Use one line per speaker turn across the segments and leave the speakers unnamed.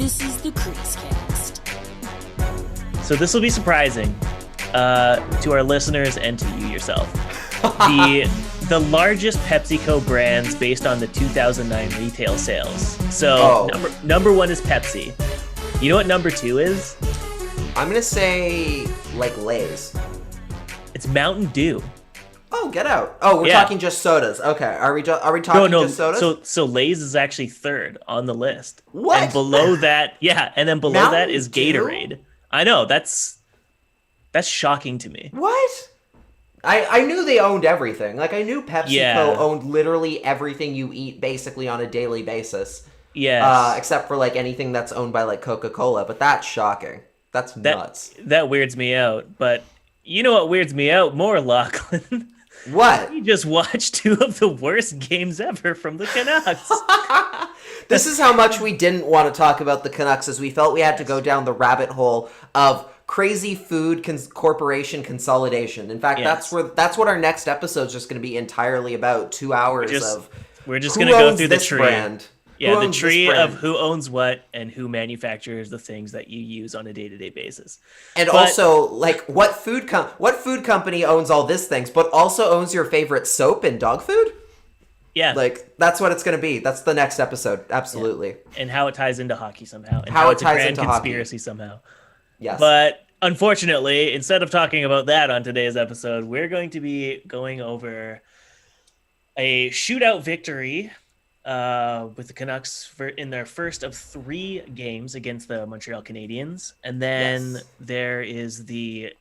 This is the CreaseCast.
So this will be surprising to our listeners and to you yourself. The largest PepsiCo brands based on the 2009 retail sales. So number one is Pepsi. You know what number two is?
I'm going to say, like, Lay's.
It's Mountain Dew.
Oh, get out. Oh, we're talking just sodas. Okay. Are we talking just sodas?
So Lay's is actually third on the list.
What?
And below that, and then below
Mountain
that is Gatorade.
Dew?
I know, that's shocking to me.
What? I knew they owned everything. Like, I knew PepsiCo owned literally everything you eat basically on a daily basis.
Yes.
Except for, like, anything that's owned by, like, Coca-Cola. But that's shocking. That's nuts.
That weirds me out. But you know what weirds me out more, Lachlan?
What?
We just watched two of the worst games ever from the Canucks.
This is how much we didn't want to talk about the Canucks, as we felt we had to go down the rabbit hole of crazy food corporation consolidation. In fact, that's what our next episode is just going to be entirely about. 2 hours
we're just going to go through the tree.
Brand?
Yeah, the tree of who owns what and who manufactures the things that you use on a day-to-day basis.
And also, like, what food company owns all these things, but also owns your favorite soap and dog food?
Yeah.
Like, that's what it's going to be. That's the next episode. Absolutely.
Yeah. And how it ties into hockey somehow. And how it ties into a grand conspiracy somehow.
Yes.
But unfortunately, instead of talking about that on today's episode, we're going to be going over a shootout victory with the Canucks in their first of 3 games against the Montreal Canadiens. And then there is the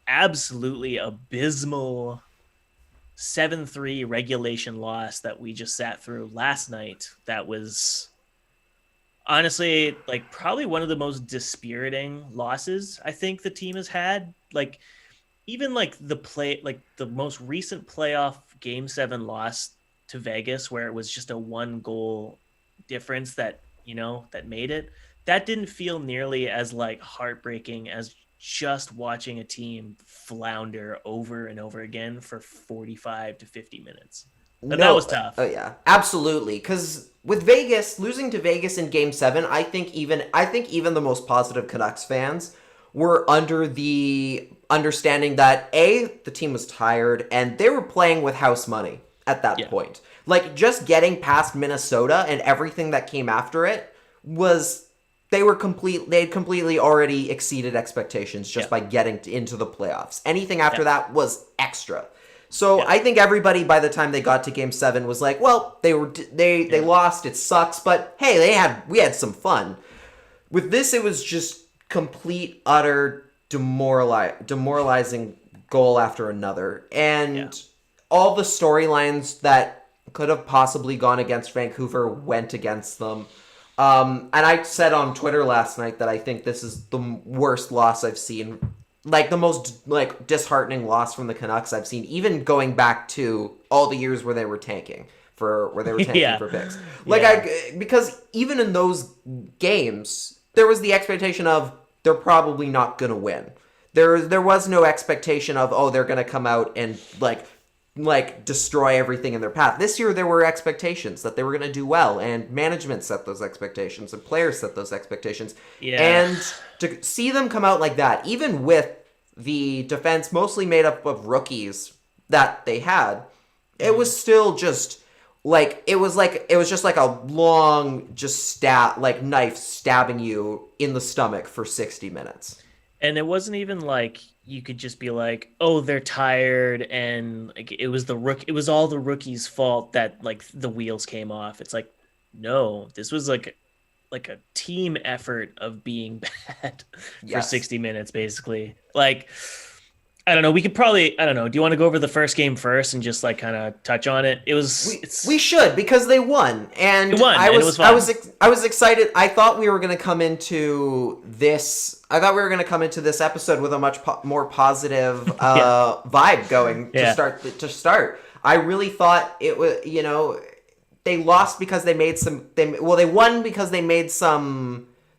absolutely abysmal 7-3 regulation loss that we just sat through last night. That was honestly, like, probably one of the most dispiriting losses I think the team has had. Like, even like the most recent playoff Game 7 loss to Vegas, where it was just a 1-goal difference that made it. That didn't feel nearly as like heartbreaking as just watching a team flounder over and over again for 45 to 50 minutes. But that was tough.
Oh yeah, absolutely. Because with Vegas, losing to Vegas in Game 7, I think even the most positive Canucks fans were under the understanding that the team was tired and they were playing with house money at that point. Like, just getting past Minnesota and everything that came after it they had completely already exceeded expectations just by getting into the playoffs. Anything after that was extra. So I think everybody, by the time they got to Game 7, was like, well, they lost, it sucks, but hey, we had some fun. With this, it was just complete, utter demoralizing goal after another. And all the storylines that could have possibly gone against Vancouver went against them. And I said on Twitter last night that I think this is the worst loss I've seen. Like, the most, like, disheartening loss from the Canucks I've seen, even going back to all the years where they were tanking for picks. Like, because even in those games, there was the expectation of they're probably not going to win. There was no expectation of, they're going to come out and, like destroy everything in their path. This year there were expectations that they were going to do well, and management set those expectations and players set those expectations. And to see them come out like that, even with the defense mostly made up of rookies that they had, it was still just like it was just like a long knife stabbing you in the stomach for 60 minutes.
And it wasn't even like you could just be like, oh, they're tired, and like it was all the rookies' fault that like the wheels came off. It's like, no, this was like a team effort of being bad for 60 minutes, basically. Like, I don't know. We could probably, I don't know. Do you want to go over the first game first and just like kind of touch on it?
We should, because they won, and
it was fun.
I was excited. I thought we were going to come into this episode with a much more positive vibe going to start. I really thought it was, they lost because they made they won because they made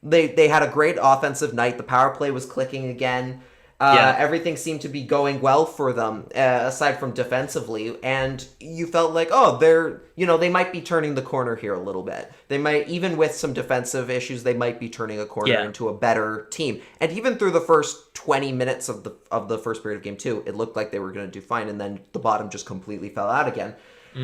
they had a great offensive night. The power play was clicking again. Everything seemed to be going well for them, aside from defensively, and you felt like, oh, they might be turning the corner here a little bit. They might, even with some defensive issues, they might be turning a corner into a better team. And even through the first 20 minutes of the first period of game 2, it looked like they were going to do fine, and then the bottom just completely fell out again. They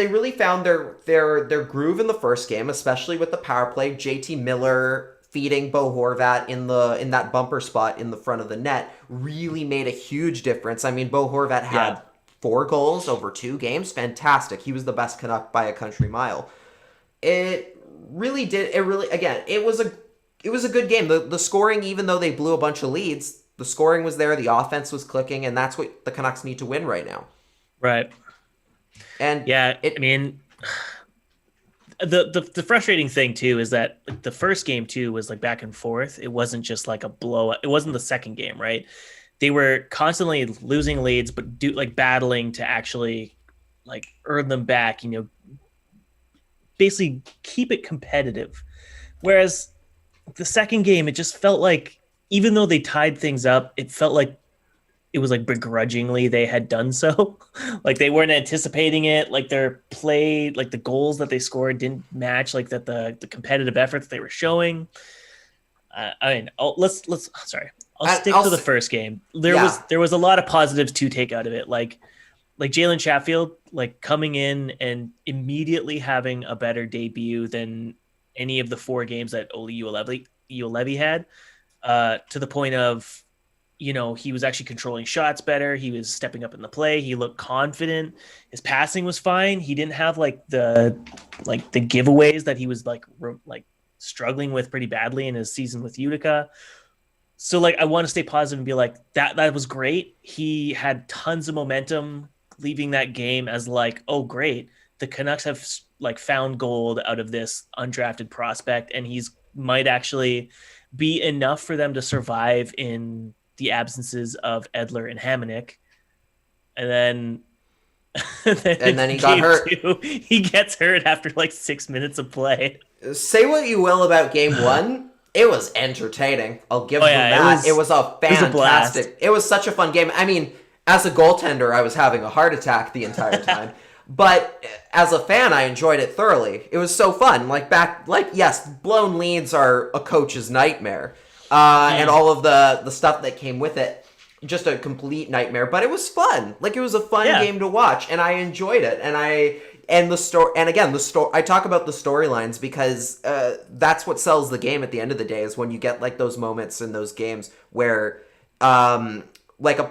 really found their groove in the first game, especially with the power play. JT Miller feeding Bo Horvat in that bumper spot in the front of the net really made a huge difference. I mean, Bo Horvat had 4 goals over 2 games. Fantastic. He was the best Canuck by a country mile. It really did. It was a good game. The scoring, even though they blew a bunch of leads, the scoring was there. The offense was clicking, and that's what the Canucks need to win right now.
Right.
And
the frustrating thing too is that the first game too was like back and forth. It wasn't just like a blowout. It wasn't the second game, right? They were constantly losing leads, but battling to actually like earn them back. Basically keep it competitive. Whereas the second game, it just felt like, even though they tied things up, it felt like it was like begrudgingly they had done so. Like they weren't anticipating it. Like their play, like the goals that they scored didn't match like that the competitive efforts they were showing. I'll stick to the first game. There was a lot of positives to take out of it. Like Jalen Chatfield, like coming in and immediately having a better debut than any of the 4 games that Oli Ulevi had, to the point of, he was actually controlling shots better. He was stepping up in the play. He looked confident. His passing was fine. He didn't have the giveaways that he was like struggling with pretty badly in his season with Utica. So I want to stay positive and be like, that was great. He had tons of momentum leaving that game as like, oh, great. The Canucks have found gold out of this undrafted prospect, and he's might actually be enough for them to survive in the absences of Edler and Hamonic. And then he got hurt. He gets hurt after 6 minutes of play.
Say what you will about game 1. It was entertaining. I'll give them that. It was a fantastic. It was such a fun game. I mean, as a goaltender, I was having a heart attack the entire time. But as a fan, I enjoyed it thoroughly. It was so fun. Yes, blown leads are a coach's nightmare. And all of the stuff that came with it, just a complete nightmare. But it was fun. It was a fun game to watch, and I enjoyed it. And the story, and again, I talk about the storylines because that's what sells the game at the end of the day, is when you get those moments in those games where a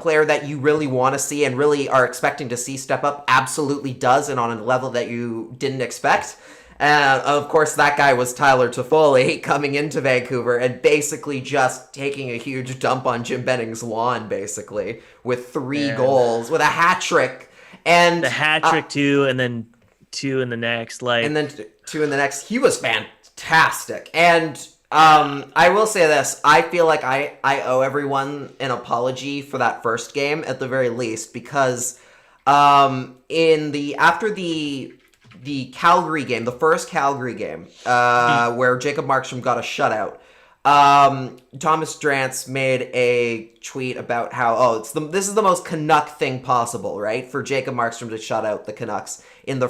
player that you really want to see and really are expecting to see step up absolutely does, and on a level that you didn't expect. Of course, that guy was Tyler Toffoli coming into Vancouver and basically just taking a huge dump on Jim Benning's lawn, basically, with 3 goals, with a hat trick. And
the hat trick too, and then 2 in the next.
And then 2 in the next. He was fantastic. And I will say this. I feel like I owe everyone an apology for that first game, at the very least, because after the Calgary game, the first Calgary game, where Jacob Markstrom got a shutout, Thomas Drance made a tweet about how, this is the most Canuck thing possible, right? For Jacob Markstrom to shut out the Canucks in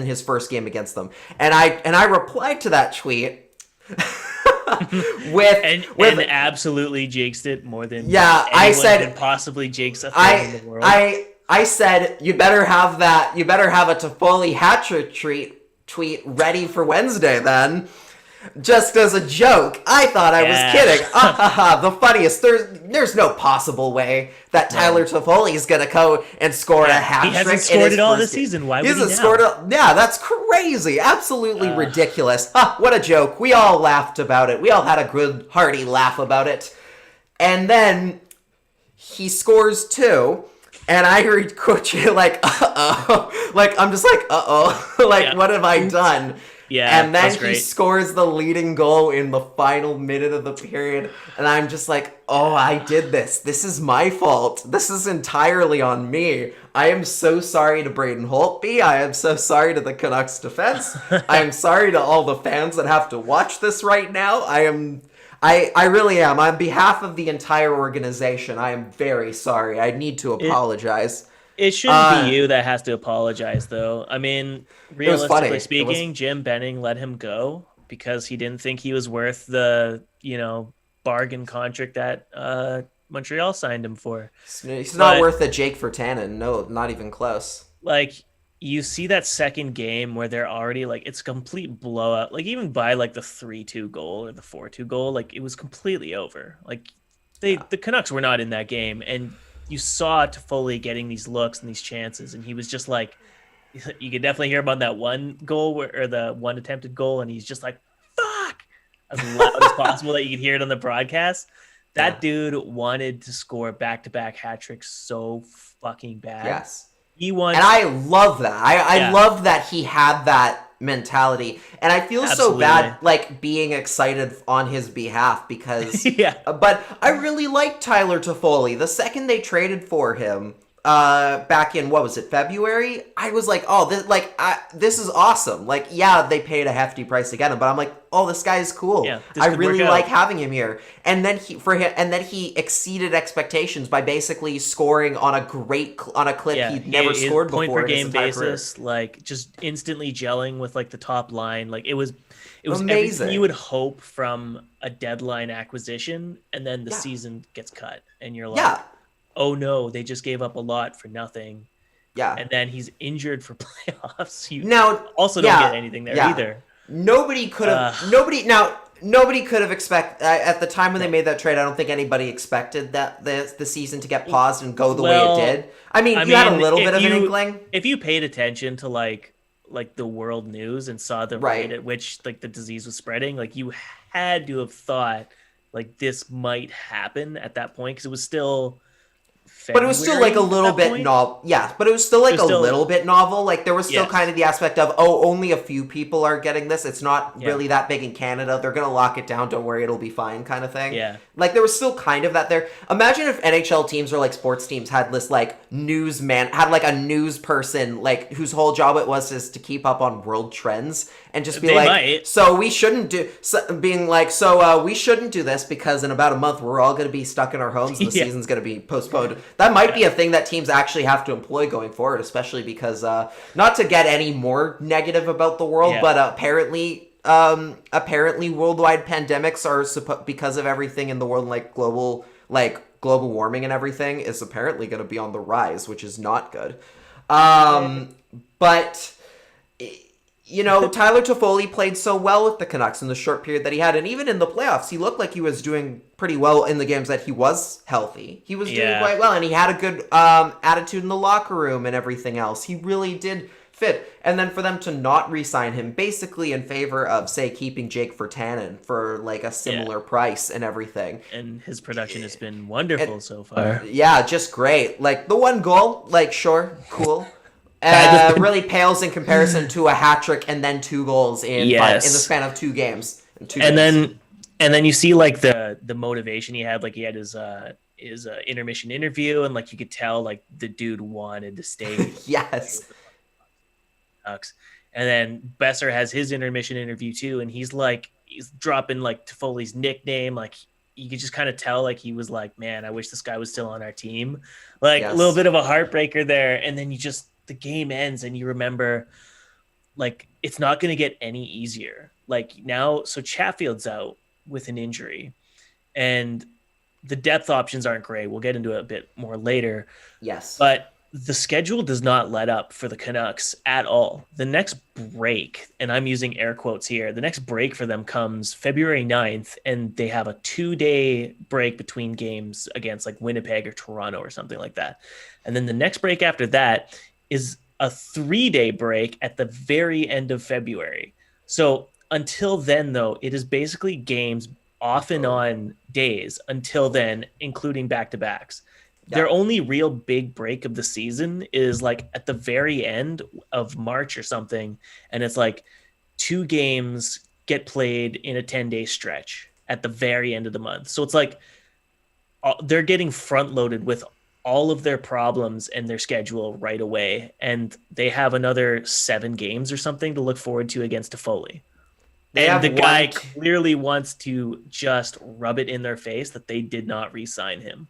his first game against them. And I replied to that tweet with absolutely jinxed it more than
I said could possibly jinx a thing in the world.
I said, you better have a Toffoli hat trick tweet ready for Wednesday then. Just as a joke. I thought I was kidding. The funniest. There's no possible way that Tyler Toffoli is going to go and score a hat trick.
He hasn't scored it all this season. Why would he now?
That's crazy. Absolutely ridiculous. What a joke. We all laughed about it. We all had a good, hearty laugh about it. And then he scores 2. And I heard Coach uh-oh. I'm just uh-oh. What have I done?
Yeah,
and then he scores the leading goal in the final minute of the period. And I'm just I did this. This is my fault. This is entirely on me. I am so sorry to Braden Holtby. I am so sorry to the Canucks defense. I am sorry to all the fans that have to watch this right now. I really am. On behalf of the entire organization, I am very sorry. I need to apologize.
It shouldn't be you that has to apologize, though. I mean,
It was funny.
realistically speaking, Jim Benning let him go because he didn't think he was worth the, bargain contract that Montreal signed him for.
He's not worth a Jake Virtanen. No, not even close.
Like, you see that second game where they're already, like, it's a complete blowout. Like, even by, like, the 3-2 goal or the 4-2 goal, like, it was completely over. Like, the Canucks were not in that game, and you saw Toffoli getting these looks and these chances, and he was just like, you could definitely hear him on that one goal or the one attempted goal, and he's just like, fuck, as loud as possible that you could hear it on the broadcast. That dude wanted to score back-to-back hat tricks so fucking bad.
Yes.
He won.
And I love that. I love that he had that mentality. And I feel so bad, like, being excited on his behalf because... But I really like Tyler Toffoli. The second they traded for him, back in, what was it, February? I was like, oh, this is awesome. Like, yeah, they paid a hefty price to get him, but I'm like, oh, this guy is cool. Yeah, I really like having him here. And then he exceeded expectations by basically scoring on a clip he'd never scored before.
Point per game basis, like just instantly gelling with like the top line. Like it was amazing. Everything you would hope from a deadline acquisition, and then the season gets cut, and you're like, oh no, they just gave up a lot for nothing. Yeah. And then he's injured for playoffs. You also don't get anything there either.
Nobody could have expected at the time when they made that trade. I don't think anybody expected that the season to get paused and go the way it did. I mean, you had a little bit of an inkling.
If you paid attention to like the world news and saw the rate at which like the disease was spreading, like you had to have thought like this might happen at that point because it was still.
But it was still like a little bit novel. Yeah, but it was still like a little bit novel. Like there was still kind of the aspect of, oh, only a few people are getting this. It's not really that big in Canada. They're going to lock it down. Don't worry, it'll be fine kind of thing. Yeah. Like there was still kind of that there. Imagine if NHL teams or like sports teams had this like had like a news person like whose whole job it was is to keep up on world trends and just be so we shouldn't do we shouldn't do this because in about a month we're all going to be stuck in our homes and the season's going to be postponed. That might be a thing that teams actually have to employ going forward, especially because not to get any more negative about the world, but apparently worldwide pandemics are because of everything in the world, like global warming and everything is apparently going to be on the rise, which is not good. But Tyler Toffoli played so well with the Canucks in the short period that he had, and even in the playoffs, he looked like he was doing pretty well in the games that he was healthy. He was doing quite well, and he had a good attitude in the locker room and everything else. He really did fit. And then for them to not re-sign him, basically in favor of, say, keeping Jake Virtanen for like a similar price and everything.
And his production has been wonderful so far.
Yeah, just great. Like the one goal, like sure, cool. Really pales in comparison to a hat trick and then 2 goals in the span of 2 games.
And then you see like the motivation he had. Like he had his intermission interview, and like you could tell like the dude wanted to stay.
Yes.
And then Besser has his intermission interview too, and he's dropping like Toffoli's nickname. Like you could just kind of tell like he was like, man, I wish this guy was still on our team. Like a little bit of a heartbreaker there, and then the game ends and you remember like it's not going to get any easier. Like now, so Chatfield's out with an injury and the depth options aren't great. We'll get into it a bit more later.
Yes.
But the schedule does not let up for the Canucks at all. The next break, and I'm using air quotes here, the next break for them comes February 9th, and they have a 2-day break between games against like Winnipeg or Toronto or something like that. And then the next break after that is a 3-day break at the very end of February. So until then, though, it is basically games off and on days until then, including back-to-backs. Their only real big break of the season is like at the very end of March or something. And it's like 2 games get played in a 10-day stretch at the very end of the month. So it's like they're getting front loaded with all of their problems and their schedule right away. And they have another 7 games or something to look forward to against Toffoli. And the guy clearly wants to just rub it in their face that they did not re-sign him.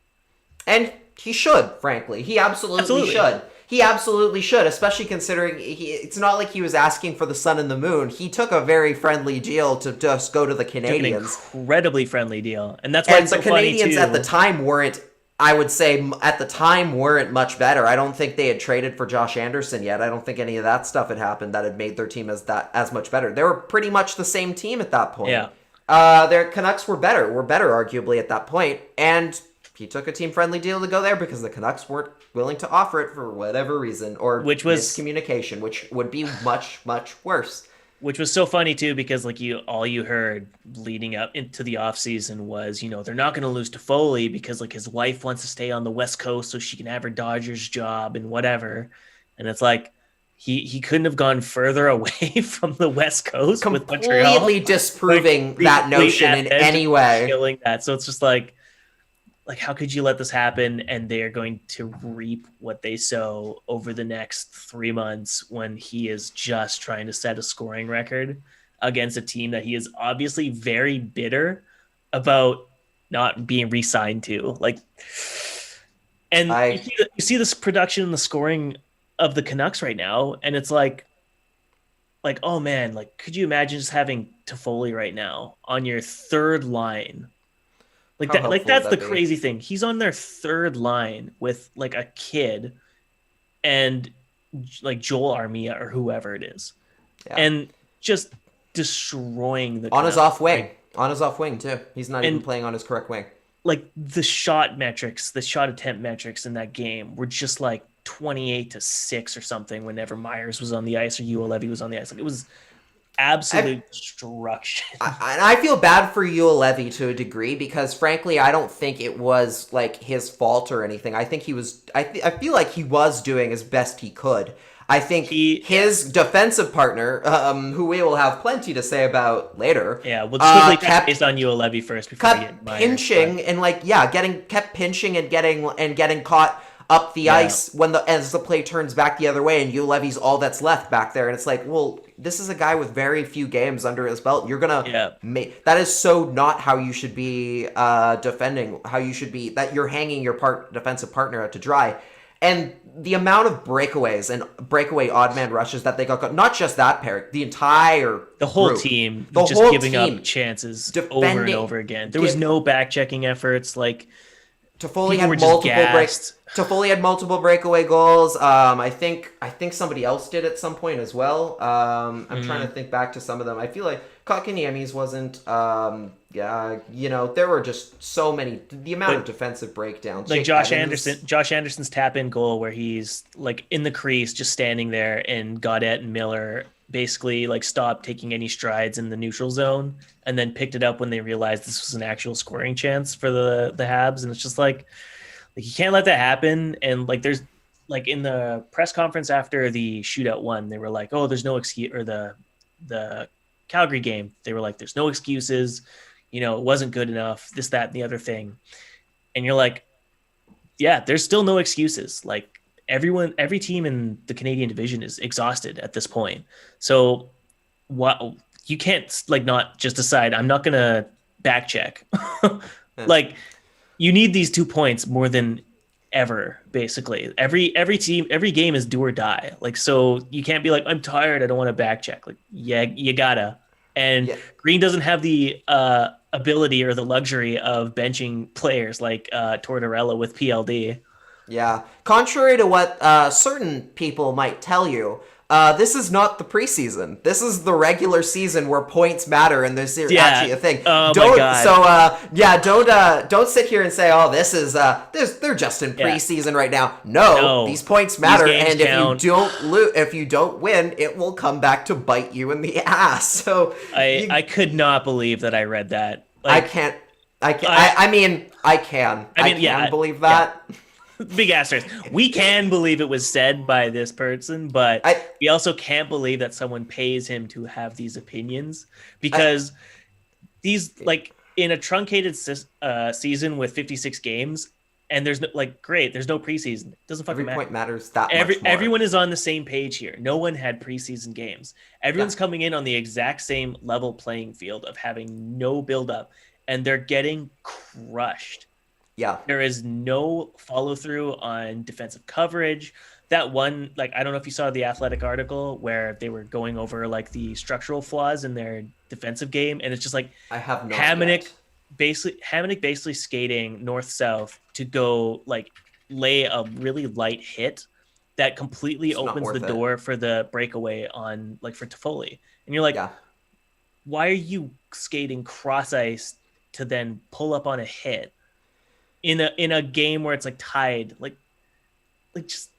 And he should, frankly. He absolutely should. He absolutely should, especially considering it's not like he was asking for the sun and the moon. He took a very friendly deal to just go to the Canadiens.
An incredibly friendly deal. And that's why it's so funny, too.
And the Canadiens at the time weren't, I would say, weren't much better. I don't think they had traded for Josh Anderson yet. I don't think any of that stuff had happened that had made their team as much better. They were pretty much the same team at that point.
Yeah.
Their Canucks were better arguably at that point. And he took a team-friendly deal to go there because the Canucks weren't willing to offer it for whatever reason, or miscommunication, which would be much, much worse.
Which was so funny too, because all you heard leading up into the offseason was, they're not going to lose Toffoli because his wife wants to stay on the West Coast so she can have her Dodgers job and whatever. And it's like he couldn't have gone further away from the West Coast with Montreal.
Completely disproving that notion in any way.
Killing that. So it's just like how could you let this happen? And they are going to reap what they sow over the next 3 months when he is just trying to set a scoring record against a team that he is obviously very bitter about not being re-signed to. You see this production and the scoring of the Canucks right now, and it's like, oh man, could you imagine just having Toffoli right now on your third line? That's the crazy thing. He's on their third line with a kid and Joel Armia or whoever it is. Yeah. And just destroying the
on his off wing. On his off wing too. He's not even playing on his correct wing.
The shot metrics, the shot attempt metrics in that game were just 28-6 or something whenever Myers was on the ice or Levy was on the ice. It was absolute destruction.
I feel bad for Levy to a degree because, frankly, I don't think it was his fault or anything. I think he was. I feel like he was doing as best he could. I think his defensive partner, who we will have plenty to say about later.
Yeah, we'll just quickly touch based on Levy first before we get Myers.
Pinching and kept pinching and getting caught up the ice as the play turns back the other way, and Levy's all that's left back there, and it's well, this is a guy with very few games under his belt. You're gonna that is so not how you should be defending. How you should be that you're hanging your defensive partner out to dry, and the amount of breakaways and breakaway odd man rushes that they got, not just that pair, the whole group,
team, giving up chances over and over again. There was no back checking efforts.
Toffoli had multiple breakaway goals. I think somebody else did at some point as well. I'm trying to think back to some of them. I feel like Kotkaniemi's wasn't. There were just so many. The amount of defensive breakdowns.
Josh Anderson's tap in goal where he's in the crease, just standing there, and Gaudette and Miller basically stopped taking any strides in the neutral zone and then picked it up when they realized this was an actual scoring chance for the Habs. And it's just you can't let that happen. And there's in the press conference after the shootout one, they were oh, there's no excuse, or the Calgary game, they were there's no excuses, it wasn't good enough, this, that, and the other thing. And you're yeah, there's still no excuses. Every team in the Canadian division is exhausted at this point. So what you can't not just decide I'm not gonna back check. You need these 2 points more than ever, basically. Every game is do or die. So you can't be I'm tired, I don't want to back check. You gotta. And Green doesn't have the ability or the luxury of benching players like Tortorella with PLD.
Yeah. Contrary to what certain people might tell you, this is not the preseason. This is the regular season where points matter, and there's actually a thing.
Oh my God.
Don't sit here and say, "Oh, this is they're just in preseason right now." No, these points matter, and if you don't win, it will come back to bite you in the ass. So
I could not believe that I read that.
I can believe that.
Yeah. Big asterisk. We can believe it was said by this person, but we also can't believe that someone pays him to have these opinions, because these in a truncated season with 56 games, And there's no, like, great, there's no preseason. It doesn't fucking matter.
Every point matters that much more.
Everyone is on the same page here. No one had preseason games. Everyone's coming in on the exact same level playing field of having no buildup, and they're getting crushed.
Yeah.
There is no follow through on defensive coverage. That one, like, I don't know if you saw the Athletic article where they were going over like the structural flaws in their defensive game, and it's just like
I have no
Hamonic basically skating north-south to go like lay a really light hit that completely opens the door for the breakaway on like for Toffoli. And you're like, why are you skating cross ice to then pull up on a hit in a game where it's like tied? Like just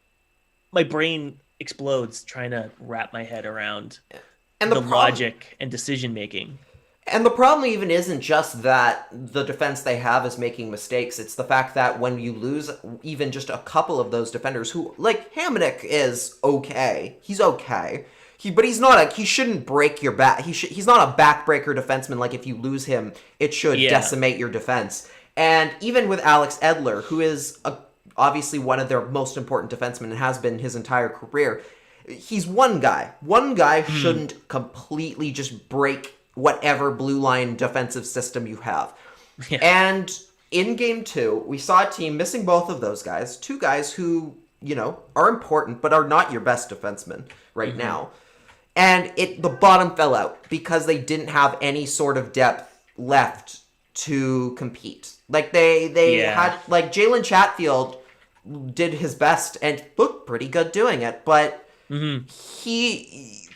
my brain explodes trying to wrap my head around the logic and decision making.
And the problem even isn't just that the defense they have is making mistakes. It's the fact that when you lose even just a couple of those defenders who, like, Hamonic is okay. He's okay. But he shouldn't break your back. He's not a backbreaker defenseman. Like, if you lose him, it should decimate your defense. And even with Alex Edler, who is obviously one of their most important defensemen and has been his entire career, he's one guy. One guy shouldn't completely just break whatever blue line defensive system you have. Yeah. And in game 2, we saw a team missing both of those guys, two guys who, are important, but are not your best defensemen right now. And the bottom fell out because they didn't have any sort of depth left to compete. Like they had, like, Jalen Chatfield did his best and looked pretty good doing it, but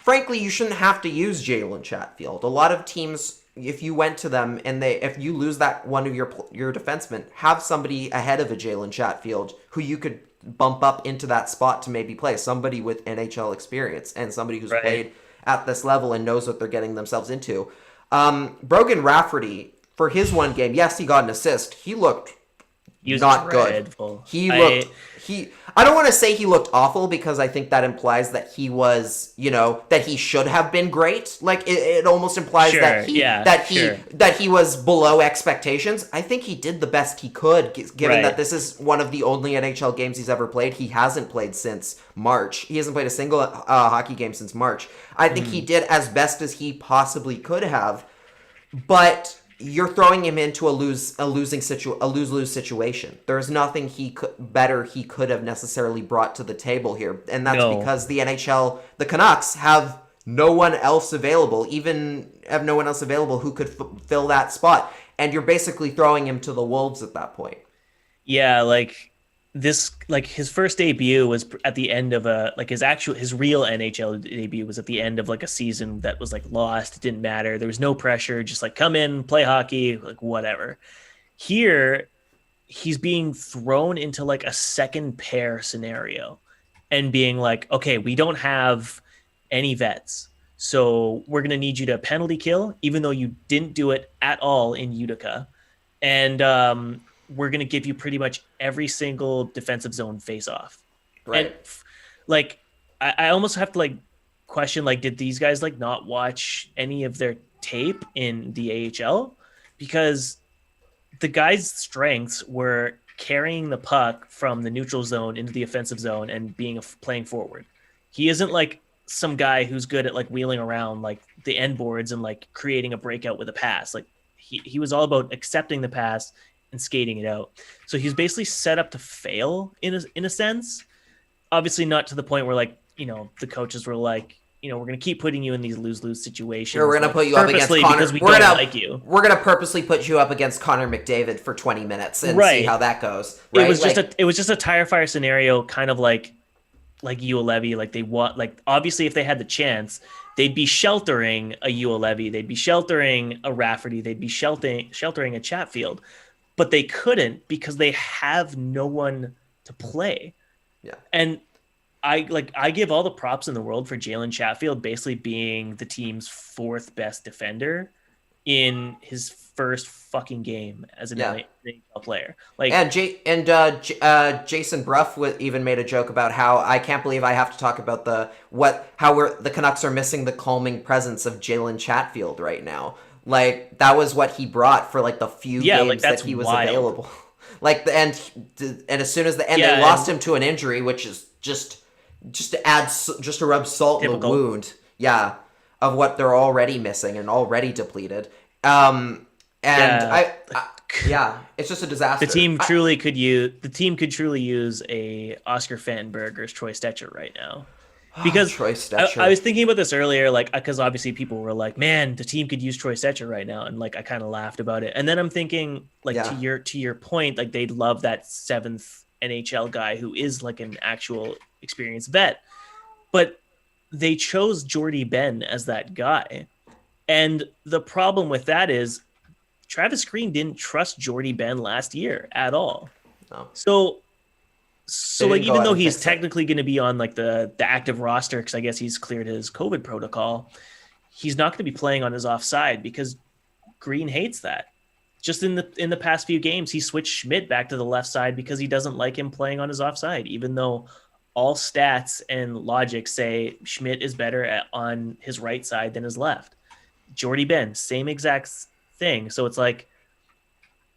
frankly, you shouldn't have to use Jalen Chatfield. A lot of teams, if you went to them and if you lose that one of your defensemen, have somebody ahead of a Jalen Chatfield who you could bump up into that spot to maybe play. Somebody with NHL experience and somebody who's played at this level and knows what they're getting themselves into. Brogan Rafferty, for his one game, yes, he got an assist. He looked not dreadful. Good. I don't want to say he looked awful because I think that implies that he was, that he should have been great. Like it almost implies that he was below expectations. I think he did the best he could, given that this is one of the only NHL games he's ever played. He hasn't played since March. He hasn't played a single hockey game since March. I think he did as best as he possibly could have, but you're throwing him into a lose-lose situation. There's nothing he could have necessarily brought to the table here, and that's because the NHL, the Canucks, have no one else available, who could fill that spot, and you're basically throwing him to the wolves at that point.
Yeah, his first debut was at the end of his real NHL debut was at the end of like a season that was like lost. It didn't matter. There was no pressure. Just like come in, play hockey, like whatever. Here, he's being thrown into like a second pair scenario and being like, okay, we don't have any vets. So we're going to need you to penalty kill, even though you didn't do it at all in Utica. And, we're going to give you pretty much every single defensive zone face-off. Right. And, like, I almost have to, like, question, like, did these guys, like, not watch any of their tape in the AHL? Because the guy's strengths were carrying the puck from the neutral zone into the offensive zone and playing forward. He isn't, like, some guy who's good at, like, wheeling around, like, the end boards and, like, creating a breakout with a pass. Like, he was all about accepting the pass and skating it out. So he's basically set up to fail in a sense. Obviously not to the point where, like, the coaches were like, we're going to keep putting you in these lose-lose situations.
Or we're going to put you up against Connor.
Because we don't like you.
We're going to purposely put you up against Connor McDavid for 20 minutes and see how that goes. Right?
It was just a tire fire scenario, kind of like Ulevi. Like they want, like, obviously if they had the chance, they'd be sheltering a Ulevi. They'd be sheltering a Rafferty. They'd be sheltering a Chatfield. But they couldn't because they have no one to play. Yeah. And I give all the props in the world for Jalen Chatfield basically being the team's fourth best defender in his first fucking game as an NHL player. Like,
and Jason Bruff even made a joke about how I can't believe I have to talk about the Canucks are missing the calming presence of Jalen Chatfield right now. Like, that was what he brought for, like, the few games that he was available. Like and as soon as they lost him to an injury, which is just to rub salt in the wound, of what they're already missing and already depleted. It's just a disaster.
The team could truly use a Oscar Fantenberger's Troy Stecher right now. Because
Troy Stecher.
I was thinking about this earlier, like, because obviously people were like, man, the team could use Troy Stecher right now. And like, I kind of laughed about it. And then I'm thinking, like, to your point, like, they'd love that 7th NHL guy who is like an actual experienced vet. But they chose Jordy Ben as that guy. And the problem with that is Travis Green didn't trust Jordy Ben last year at all.
No.
So like, even though he's technically going to be on like the active roster, because I guess he's cleared his COVID protocol, he's not going to be playing on his offside because Green hates that. Just in the past few games, he switched Schmidt back to the left side because he doesn't like him playing on his offside, even though all stats and logic say Schmidt is better on his right side than his left. Jordy Ben, same exact thing. So it's like,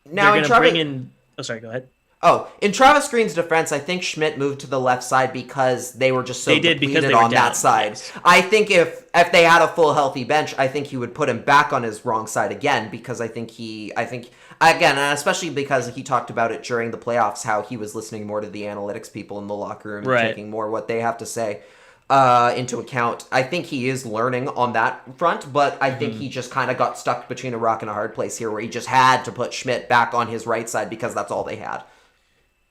now they're going to bring in. Oh, sorry. Go ahead.
Oh, in Travis Green's defense, I think Schmidt moved to the left side because they were just so depleted on that side. Yes. I think if they had a full healthy bench, I think he would put him back on his wrong side again, because I think again, and especially because he talked about it during the playoffs, how he was listening more to the analytics people in the locker room and taking more what they have to say into account. I think he is learning on that front, but I think he just kind of got stuck between a rock and a hard place here, where he just had to put Schmidt back on his right side because that's all they had.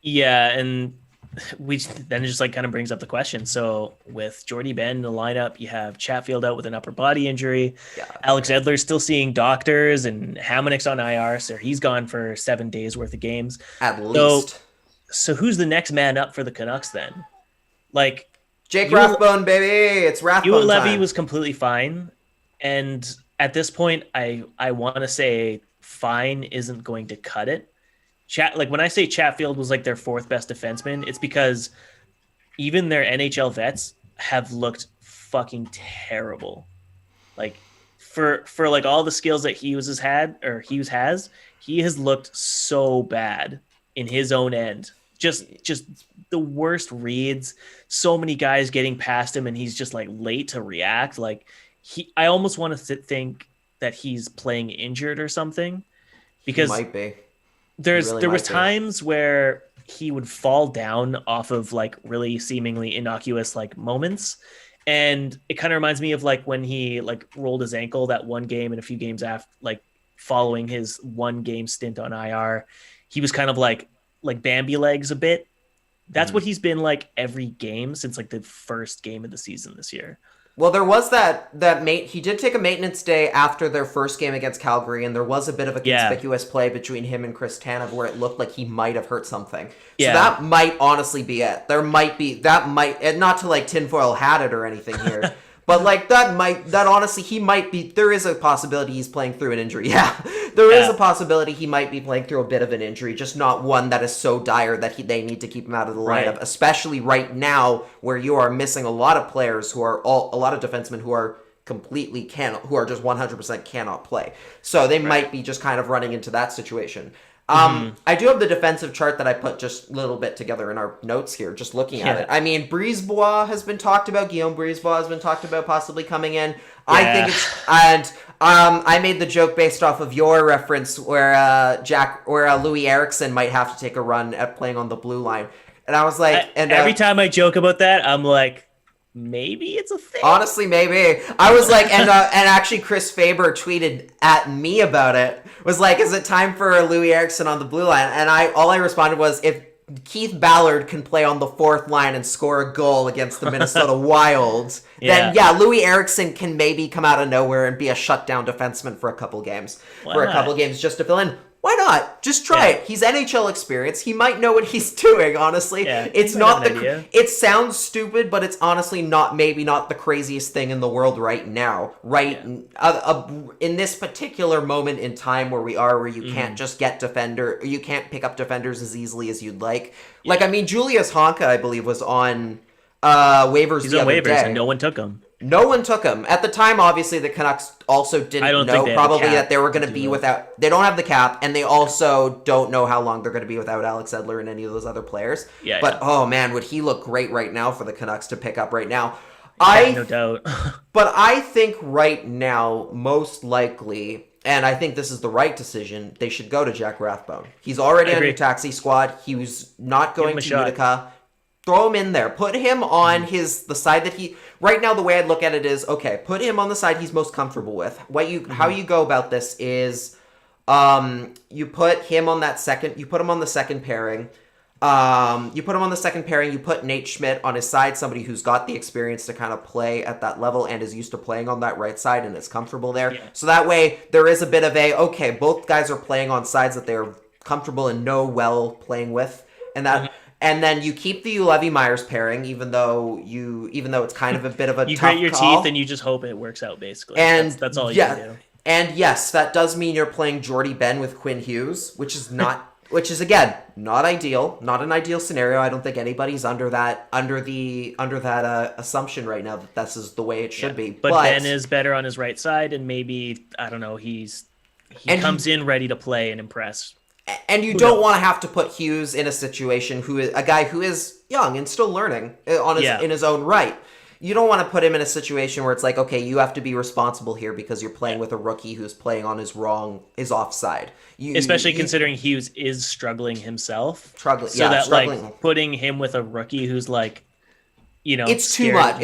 Yeah, and then it just like kind of brings up the question. So with Jordy Ben in the lineup, you have Chatfield out with an upper body injury. Yeah, Alex Edler's still seeing doctors, and Hamonic's on IR, so he's gone for 7 days worth of games.
At least.
So who's the next man up for the Canucks then? Like,
Jake Rathbone, baby. It's Rathbone
Levy
time.
was completely fine. And at this point, I want to say fine isn't going to cut it. Like, when I say Chatfield was like their 4th best defenseman, it's because even their NHL vets have looked fucking terrible. Like, for like all the skills that he has looked so bad in his own end. Just the worst reads, so many guys getting past him, and he's just like late to react. Like, I almost want to think that he's playing injured or something, because
he might be.
There was times where he would fall down off of like really seemingly innocuous like moments, and it kind of reminds me of like when he like rolled his ankle that one game and a few games after, like following his 1 game stint on IR, he was kind of like Bambi legs a bit. That's what he's been like every game since like the first game of the season this year.
Well, there was he did take a maintenance day after their first game against Calgary, and there was a bit of a conspicuous play between him and Chris Tanev where it looked like he might have hurt something. So that might honestly be it. Not to like tinfoil hat it or anything here, but like he might be, there is a possibility he's playing through an injury. Yeah, there is a possibility he might be playing through a bit of an injury, just not one that is so dire that they need to keep him out of the lineup, especially right now where you are missing a lot of players a lot of defensemen who are who are just 100% cannot play. So they might be just kind of running into that situation. I do have the defensive chart that I put just a little bit together in our notes here, just looking at it. I mean, Brisebois has been talked about. Guillaume Brisebois has been talked about possibly coming in. Yeah. I think it's, and I made the joke based off of your reference where Louis Eriksson might have to take a run at playing on the blue line. And I was like,
every time I joke about that, I'm like, maybe it's a thing.
Honestly, maybe. I was like, and actually Chris Faber tweeted at me about it. Was like, is it time for Louis Eriksson on the blue line? And all I responded was, if Keith Ballard can play on the 4th line and score a goal against the Minnesota Wild, then Louis Eriksson can maybe come out of nowhere and be a shutdown defenseman for a couple games. Just to fill in. Why not? Just try it. He's NHL experience. He might know what he's doing, honestly. Yeah, it's not it sounds stupid, but it's honestly maybe not the craziest thing in the world right now. In this particular moment in time where you can't just get you can't pick up defenders as easily as you'd like. Yeah. Like, I mean, Julius Honka, I believe, was on waivers the other day.
And no one took him.
No one took him. At the time, obviously, the Canucks also didn't know probably that they were going to be without... They don't have the cap, and they also don't know how long they're going to be without Alex Edler and any of those other players. Oh man, would he look great right now for the Canucks to pick up right now.
No doubt.
But I think right now, most likely, and I think this is the right decision, they should go to Jack Rathbone. He's already on your taxi squad. He was not going to Utica. Throw him in there. Put him on the side that he... Right now, the way I'd look at it is, okay, put him on the side he's most comfortable with. How you go about this is you put him on that second... You put him on the second pairing. You put Nate Schmidt on his side, somebody who's got the experience to kind of play at that level and is used to playing on that right side and is comfortable there. Yeah. So that way, there is a bit of okay, both guys are playing on sides that they're comfortable and know well playing with. And that... And then you keep the Ulevy-Myers pairing, even though it's kind of a bit of a tough call.
You grit your teeth and you just hope it works out, basically.
And
that's all you can do.
And yes, that does mean you're playing Jordy Ben with Quinn Hughes, which is again not ideal, not an ideal scenario. I don't think anybody's under that assumption right now that this is the way it should be.
But Ben is better on his right side, and maybe I don't know. He comes in ready to play and impress.
And you don't want to have to put Hughes in a situation a guy who is young and still learning in his own right. You don't want to put him in a situation where it's like, okay, you have to be responsible here because you're playing with a rookie who's playing on his offside.
Especially considering Hughes is struggling himself.
Struggling.
Putting him with a rookie who's
it's too much.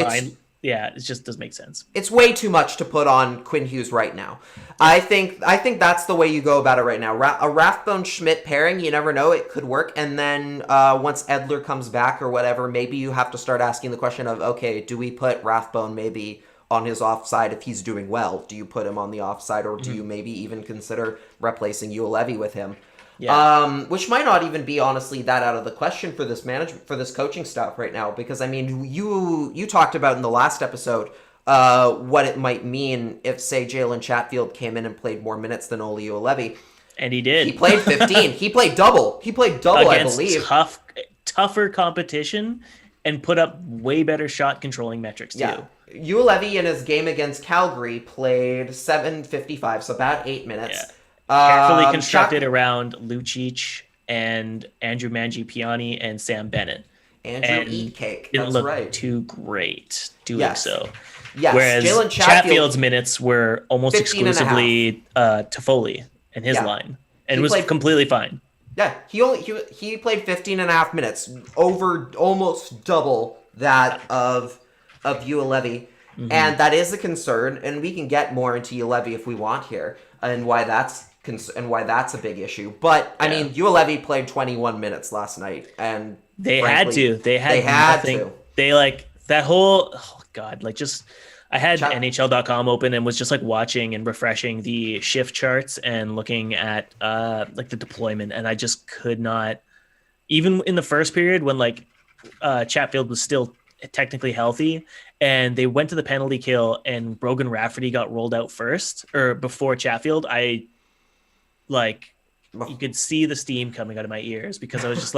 It just doesn't make sense.
It's way too much to put on Quinn Hughes right now. I think that's the way you go about it right now. A Rathbone-Schmidt pairing, you never know, it could work. And then once Edler comes back or whatever, maybe you have to start asking the question of, okay, do we put Rathbone maybe on his offside if he's doing well? Do you put him on the offside, or do you maybe even consider replacing Ulevy with him? Yeah. Which might not even be honestly that out of the question for this coaching staff right now, because I mean, you talked about in the last episode what it might mean if, say, Jalen Chatfield came in and played more minutes than Olli Juolevi.
And he did.
He played 15. He played double. Against I believe.
Tougher competition and put up way better shot controlling metrics too. Yeah.
Juolevi in his game against Calgary played 7:55, so about 8 minutes.
Yeah. Carefully constructed around Lucic and Andrew Mangiapane and Sam Bennett.
Andrew Eat Cake.
Didn't
That's
look
right.
too great doing so.
Yes.
Whereas Chatfield's minutes were almost exclusively Toffoli and his line, and was completely fine.
Yeah, he played 15 and a half minutes, over almost double that of Juolevi. Mm-hmm. And that is a concern, and we can get more into Juolevi if we want here, and why that's a big issue. But I mean, Juolevi played 21 minutes last night, and
they had to. They had to. They that whole I had NHL.com open and was just watching and refreshing the shift charts and looking at the deployment, and I just could not. Even in the first period when Chatfield was still technically healthy, and they went to the penalty kill, and Brogan Rafferty got rolled out first or before Chatfield. You could see the steam coming out of my ears, because I was just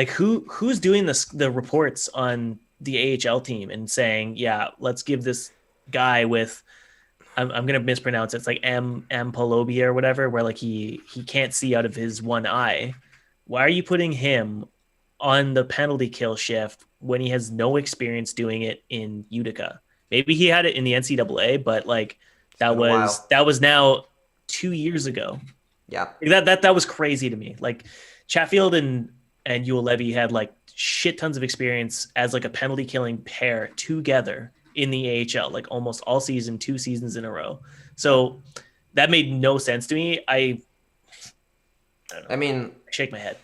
who's doing the reports on the AHL team and saying, yeah, let's give this guy with I'm gonna mispronounce it. It's M. Polobia or whatever, where he can't see out of his one eye. Why are you putting him on the penalty kill shift when he has no experience doing it in Utica? Maybe he had it in the NCAA, but that was now 2 years ago.
Yeah,
that was crazy to me. Chatfield and Juolevi had shit tons of experience as a penalty killing pair together in the AHL, almost all season, 2 seasons in a row. So that made no sense to me. I don't know.
I mean,
I shake my head.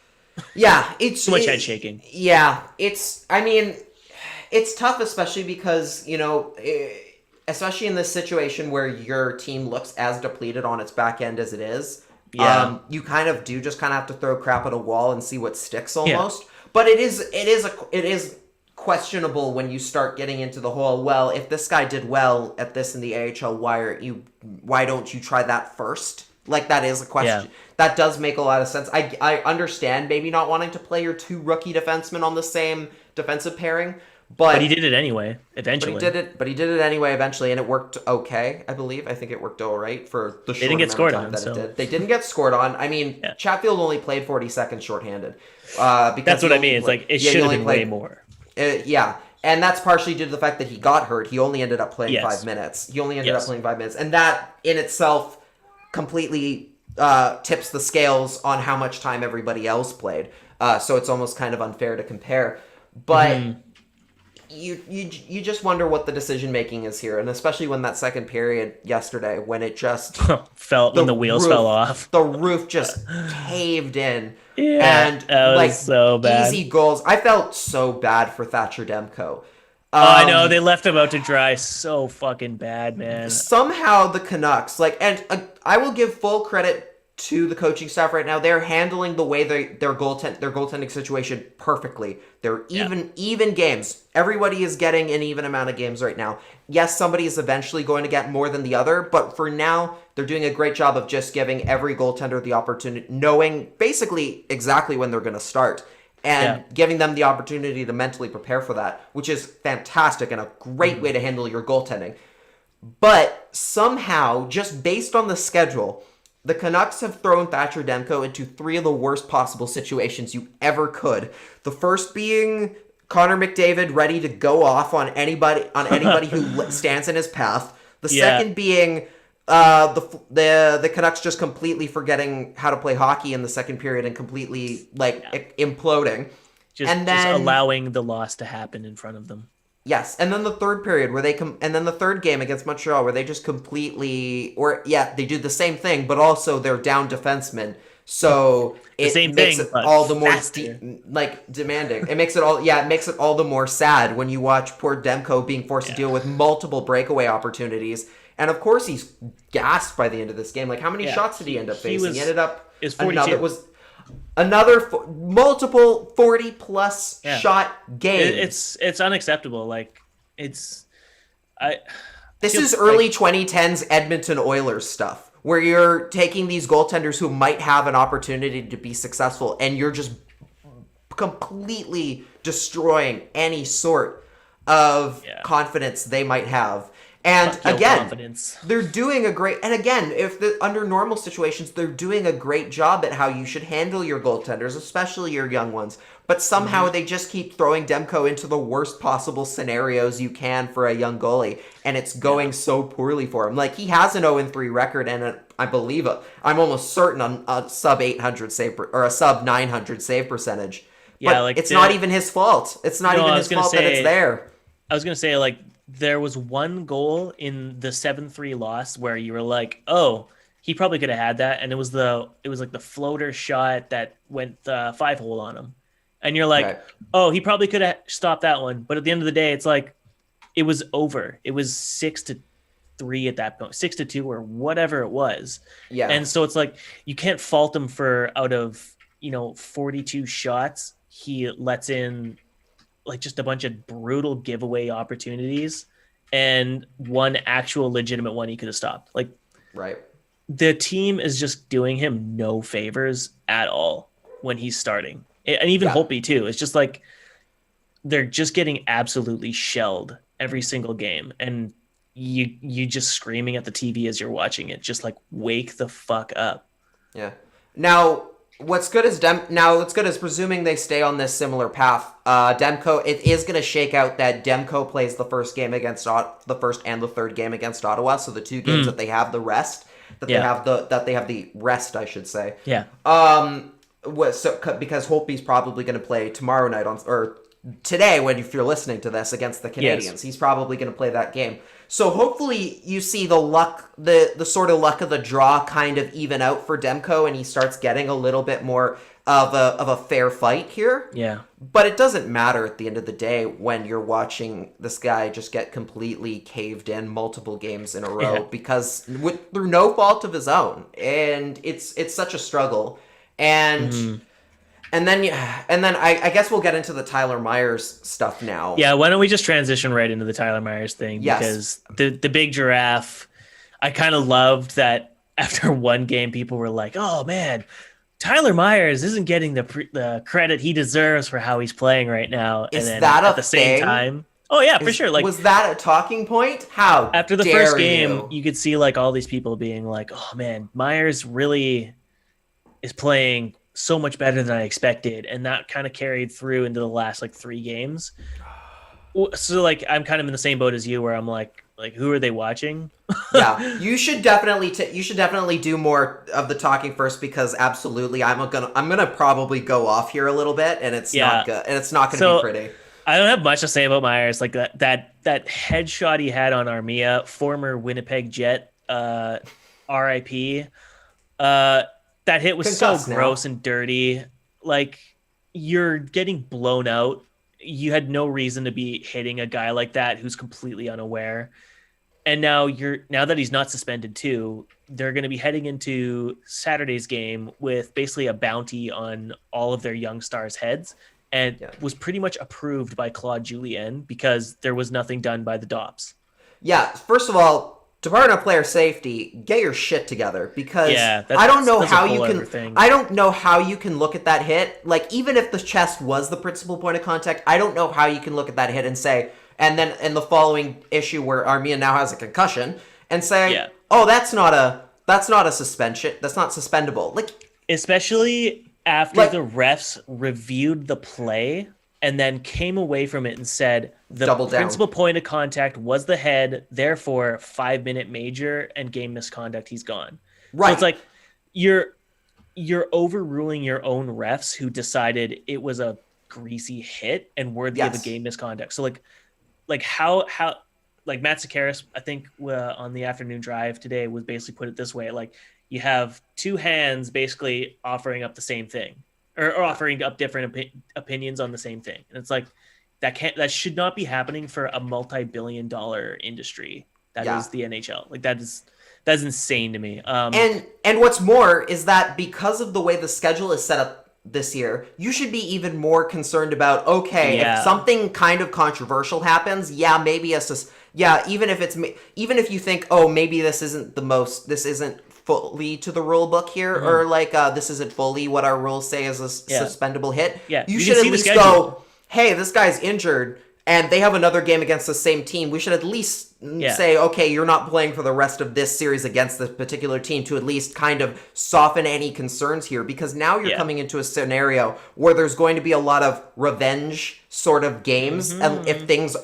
Yeah, it's
too much head shaking.
Yeah, it's tough, especially because, especially in this situation where your team looks as depleted on its back end as it is. Yeah. You kind of have to throw crap at a wall and see what sticks almost. Yeah. But it is questionable when you start getting into the whole, well, if this guy did well at this in the AHL, why don't you try that first? That is a question. Yeah. That does make a lot of sense. I understand maybe not wanting to play your 2 rookie defensemen on the same defensive pairing, But
he did it anyway, eventually.
But he did it anyway eventually, and it worked okay, I believe. I think it worked all right for the short amount of time that it did. They didn't get scored on. I mean, Chatfield only played 40 seconds shorthanded. Because
that's what I mean. It's like, it should have been way more.
Yeah. And that's partially due to the fact that he got hurt. He only ended up playing 5 minutes. And that in itself completely tips the scales on how much time everybody else played. So it's almost kind of unfair to compare. But you just wonder what the decision making is here, and especially when that second period yesterday, when it just
when the wheels fell off,
the roof just caved in,
and that was so bad.
Easy goals. I felt so bad for Thatcher Demko.
I know, they left him out to dry so fucking bad, man.
Somehow the Canucks, I will give full credit to the coaching staff right now. They're handling the way their goaltending situation perfectly. They're even games. Everybody is getting an even amount of games right now. Yes, somebody is eventually going to get more than the other, but for now, they're doing a great job of just giving every goaltender the opportunity, knowing basically exactly when they're going to start, and giving them the opportunity to mentally prepare for that, which is fantastic and a great way to handle your goaltending. But somehow, just based on the schedule, the Canucks have thrown Thatcher Demko into 3 of the worst possible situations you ever could. The first being Connor McDavid ready to go off on anybody who stands in his path. The second being the Canucks just completely forgetting how to play hockey in the second period and completely imploding.
Just allowing the loss to happen in front of them.
Yes, and then the third period where and then the third game against Montreal where they just completely, they do the same thing, but also they're down defensemen, so it makes it all the more demanding. It makes it all the more sad when you watch poor Demko being forced to deal with multiple breakaway opportunities, and of course he's gassed by the end of this game. Like, how many shots did he end up facing? He ended up another multiple 40-plus shot games.
It's unacceptable. This
is early 2010s Edmonton Oilers stuff, where you're taking these goaltenders who might have an opportunity to be successful, and you're just completely destroying any sort of confidence they might have. And again, they're doing a great, and again, under normal situations, they're doing a great job at how you should handle your goaltenders, especially your young ones. But somehow they just keep throwing Demko into the worst possible scenarios you can for a young goalie, and it's going so poorly for him. Like, he has an 0-3 record, and I believe I'm almost certain on a sub 800 save or a sub 900 save percentage. Yeah, but it's not even his fault. It's not even his fault that it's there.
I was gonna say, there was one goal in the 7-3 loss where you were like, oh, he probably could have had that. And it was the floater shot that went 5-hole on him. And you're like, oh, he probably could have stopped that one. But at the end of the day, it's like, it was over. It was 6-3 at that point, 6-2 or whatever it was. Yeah. And so it's like, you can't fault him for out of, 42 shots, he lets in just a bunch of brutal giveaway opportunities and one actual legitimate one he could have stopped. The team is just doing him no favors at all when he's starting. And even Holtby too. It's just they're just getting absolutely shelled every single game. And you just screaming at the TV as you're watching it, just wake the fuck up.
Yeah. Now, What's good is presuming they stay on this similar path. Demko, it is going to shake out that Demko plays the first game against the first and the third game against Ottawa. So the 2 games that they have the rest, they have the rest, I should say.
Yeah.
Because Holtby's probably going to play tomorrow night or today if you're listening to this against the Canadiens. Yes. He's probably going to play that game. So hopefully you see the luck, the sort of luck of the draw kind of even out for Demko, and he starts getting a little bit more of a fair fight here. Yeah. But it doesn't matter at the end of the day when you're watching this guy just get completely caved in multiple games in a row because through no fault of his own, and it's such a struggle. And And then I guess we'll get into the Tyler Myers stuff now.
Yeah, why don't we just transition right into the Tyler Myers thing? Because the big giraffe, I kind of loved that after one game, people were like, oh man, Tyler Myers isn't getting the credit he deserves for how he's playing right now.
Is
And then
that
at
a
the same
thing?
time, oh yeah, for sure. Like
was that a talking point? How
after the
dare
first game,
you?
you could see like all these people being like, "Oh man, Myers really is playing so much better than I expected," and that kind of carried through into the last like 3 games. So like I'm kind of in the same boat as you, where I'm like who are they watching?
Yeah, you should definitely do more of the talking first, because absolutely I'm gonna probably go off here a little bit, and it's not good, and it's not gonna be pretty.
I don't have much to say about Myers. Like that headshot he had on Armia, former Winnipeg Jet, RIP. That hit was
Concussed
so
now.
gross and dirty. Like you're getting blown out. You had no reason to be hitting a guy like that who's completely unaware. And now that he's not suspended too, they're going to be heading into Saturday's game with basically a bounty on all of their young stars' heads, and was pretty much approved by Claude Julien because there was nothing done by the Dops.
Yeah, first of all, Department of Player Safety, get your shit together, because I don't know how you can. I don't know how you can look at that hit. Like, even if the chest was the principal point of contact, I don't know how you can look at that hit and say, and then in the following issue where Armia now has a concussion, and say, "Oh, that's not a suspension. That's not suspendable." Like,
especially after the refs reviewed the play and then came away from it and said the principal point of contact was the head, therefore 5-minute major and game misconduct, he's gone. Right. So it's like you're overruling your own refs who decided it was a greasy hit and worthy of a game misconduct. So like how like Matt Sakaris, I think on the afternoon drive today, was basically put it this way: like you have two hands basically offering up the same thing, or offering up different opinions on the same thing, and it's like that should not be happening for a multi-billion-dollar industry that is the NHL. Like that's insane to me.
And what's more is that because of the way the schedule is set up this year, you should be even more concerned about, if something kind of controversial happens, maybe even if you think, maybe this isn't fully to the rule book here, or like this isn't fully what our rules say is a suspendable hit. You should at least go, hey, this guy's injured and they have another game against the same team. We should at least say, okay, you're not playing for the rest of this series against this particular team, to at least kind of soften any concerns here, because now you're coming into a scenario where there's going to be a lot of revenge sort of games, and if things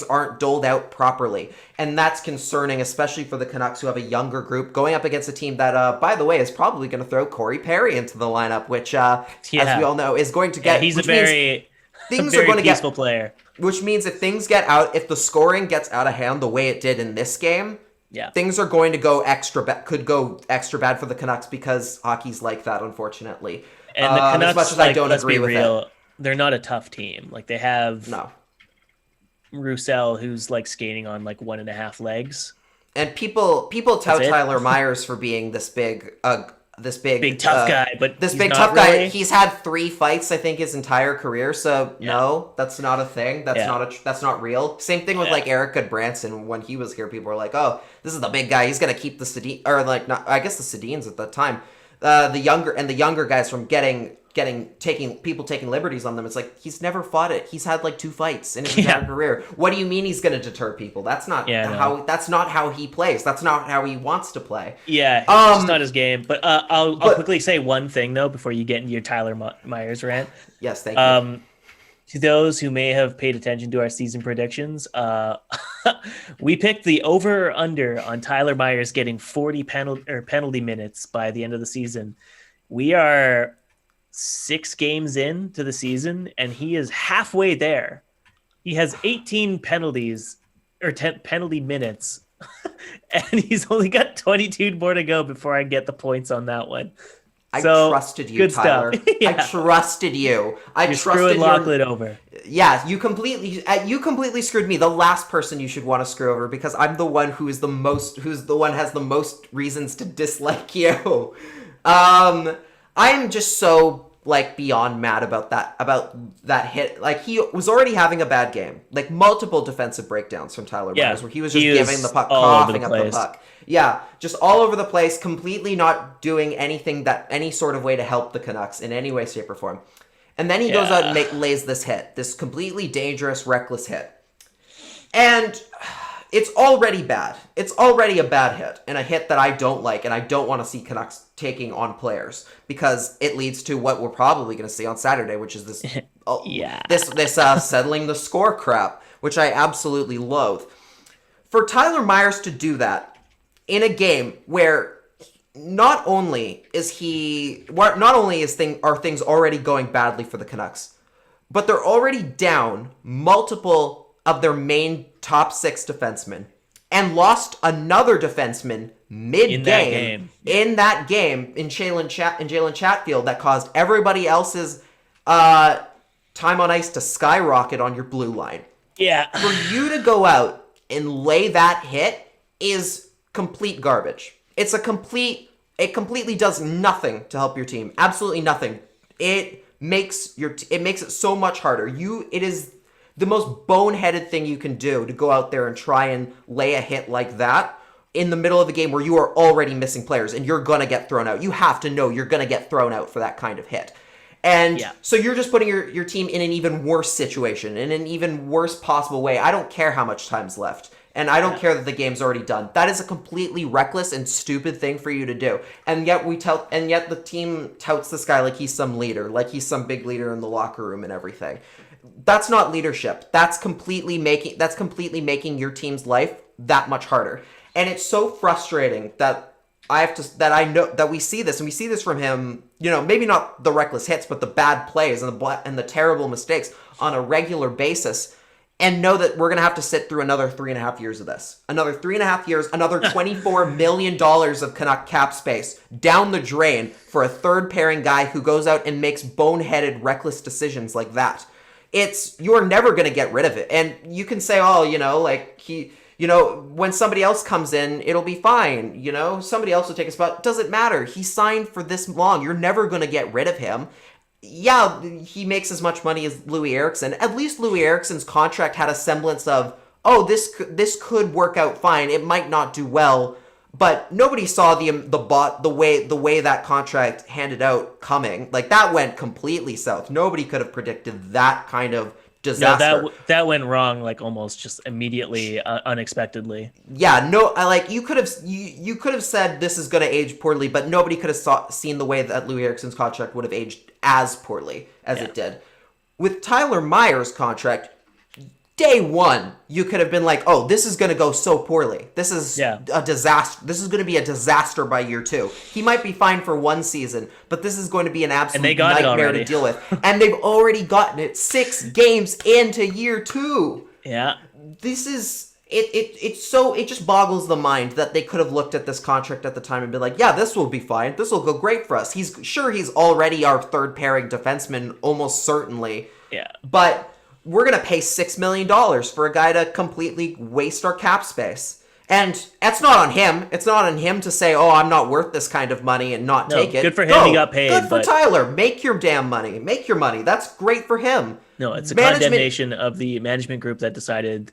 aren't doled out properly. And that's concerning, especially for the Canucks, who have a younger group going up against a team that, by the way, is probably going to throw Corey Perry into the lineup, which, as we all know, is going to get...
he's a very peaceful player.
Which means if things get out, if the scoring gets out of hand the way it did in this game, things are going to go could go extra bad for the Canucks, because hockey's like that, unfortunately.
And the Canucks,
as much as I don't agree with it,
they're not a tough team. Like, they have Roussel, who's like skating on like 1.5 legs.
And people tout Tyler Myers for being this big tough
guy, but
this big tough guy. He's had 3 fights, I think, his entire career. So no, that's not a thing. That's not real. Same thing with like Eric Goodbranson. When he was here, people were like, "Oh, this is the big guy. He's gonna keep the Sedin," or like, not, I guess the Sedins at that time, the younger guys from taking liberties on them. It's like, he's never fought it. He's had like 2 fights in his entire career. What do you mean he's going to deter people? That's not that's not how he plays. That's not how he wants to play.
Yeah, it's just not his game. But I'll quickly say one thing though before you get into your Tyler Myers rant.
Yes, thank you.
To those who may have paid attention to our season predictions, we picked the over or under on Tyler Myers getting 40 penalty minutes by the end of the season. We are 6 games into the season, and he is halfway there. He has 18 penalties or 10 penalty minutes, and he's only got 22 more to go before I get the points on that one.
I trusted you, Tyler. I trusted you.
You're screwing Lockwood over.
Yeah, you completely screwed me. The last person you should want to screw over, because I'm the one who's the one has the most reasons to dislike you. I'm just so like beyond mad about that hit. Like he was already having a bad game, like multiple defensive breakdowns from Tyler Myers, where he was just giving the puck, coughing up the puck. Yeah, just all over the place, completely not doing anything any sort of way to help the Canucks in any way, shape, or form. And then he goes out and lays this hit, this completely dangerous, reckless hit. And it's already bad. It's already a bad hit, and a hit that I don't like, and I don't want to see Canucks taking on players, because it leads to what we're probably going to see on Saturday, which is this this settling the score crap, which I absolutely loathe. For Tyler Myers to do that in a game where not only are things already going badly for the Canucks, but they're already down multiple of their main top 6 defensemen and lost another defenseman mid-game in Jalen Chatfield, that caused everybody else's time on ice to skyrocket on your blue line.
Yeah.
For you to go out and lay that hit is complete garbage. It completely does nothing to help your team. Absolutely nothing. It makes it so much harder. It is the most boneheaded thing you can do, to go out there and try and lay a hit like that in the middle of a game where you are already missing players and you're going to get thrown out. You have to know you're going to get thrown out for that kind of hit. And so you're just putting your team in an even worse situation, in an even worse possible way. I don't care how much time's left, and I don't care that the game's already done. That is a completely reckless and stupid thing for you to do. And yet the team touts this guy like he's some leader, like he's some big leader in the locker room and everything. That's not leadership. That's completely making your team's life that much harder. And it's so frustrating that I know that we see this, and we see this from him, maybe not the reckless hits, but the bad plays and the terrible mistakes on a regular basis, and know that we're going to have to sit through another 3.5 years of this. Another 3.5 years, another $24 million of Canuck cap space down the drain for a third pairing guy who goes out and makes boneheaded, reckless decisions like that. You're never going to get rid of it. And you can say, when somebody else comes in, it'll be fine. Somebody else will take a spot. Doesn't matter. He signed for this long. You're never going to get rid of him. Yeah, he makes as much money as Louis Eriksson. At least Louis Eriksson's contract had a semblance of, this could work out fine. It might not do well. But nobody saw the way that contract handed out coming. Like, that went completely south. Nobody could have predicted that kind of disaster.
No, that went wrong, like, almost just immediately, unexpectedly.
Yeah, you could have said this is going to age poorly, but nobody could have seen the way that Louis Eriksson's contract would have aged as poorly as it did. With Tyler Myers' contract, day one, you could have been like, this is going to go so poorly. This is a disaster. This is going to be a disaster by year 2. He might be fine for one season, but this is going to be an absolute nightmare to deal with. And they've already gotten it 6 games into year 2.
Yeah.
This is... It just boggles the mind that they could have looked at this contract at the time and been like, yeah, this will be fine. This will go great for us. He's already our third pairing defenseman, almost certainly.
Yeah.
But we're going to pay $6 million for a guy to completely waste our cap space. And that's not on him. It's not on him to say, I'm not worth this kind of money and not take it.
Good for him, he got paid.
Good for Tyler. Make your damn money. Make your money. That's great for him.
No, it's a condemnation of the management group that decided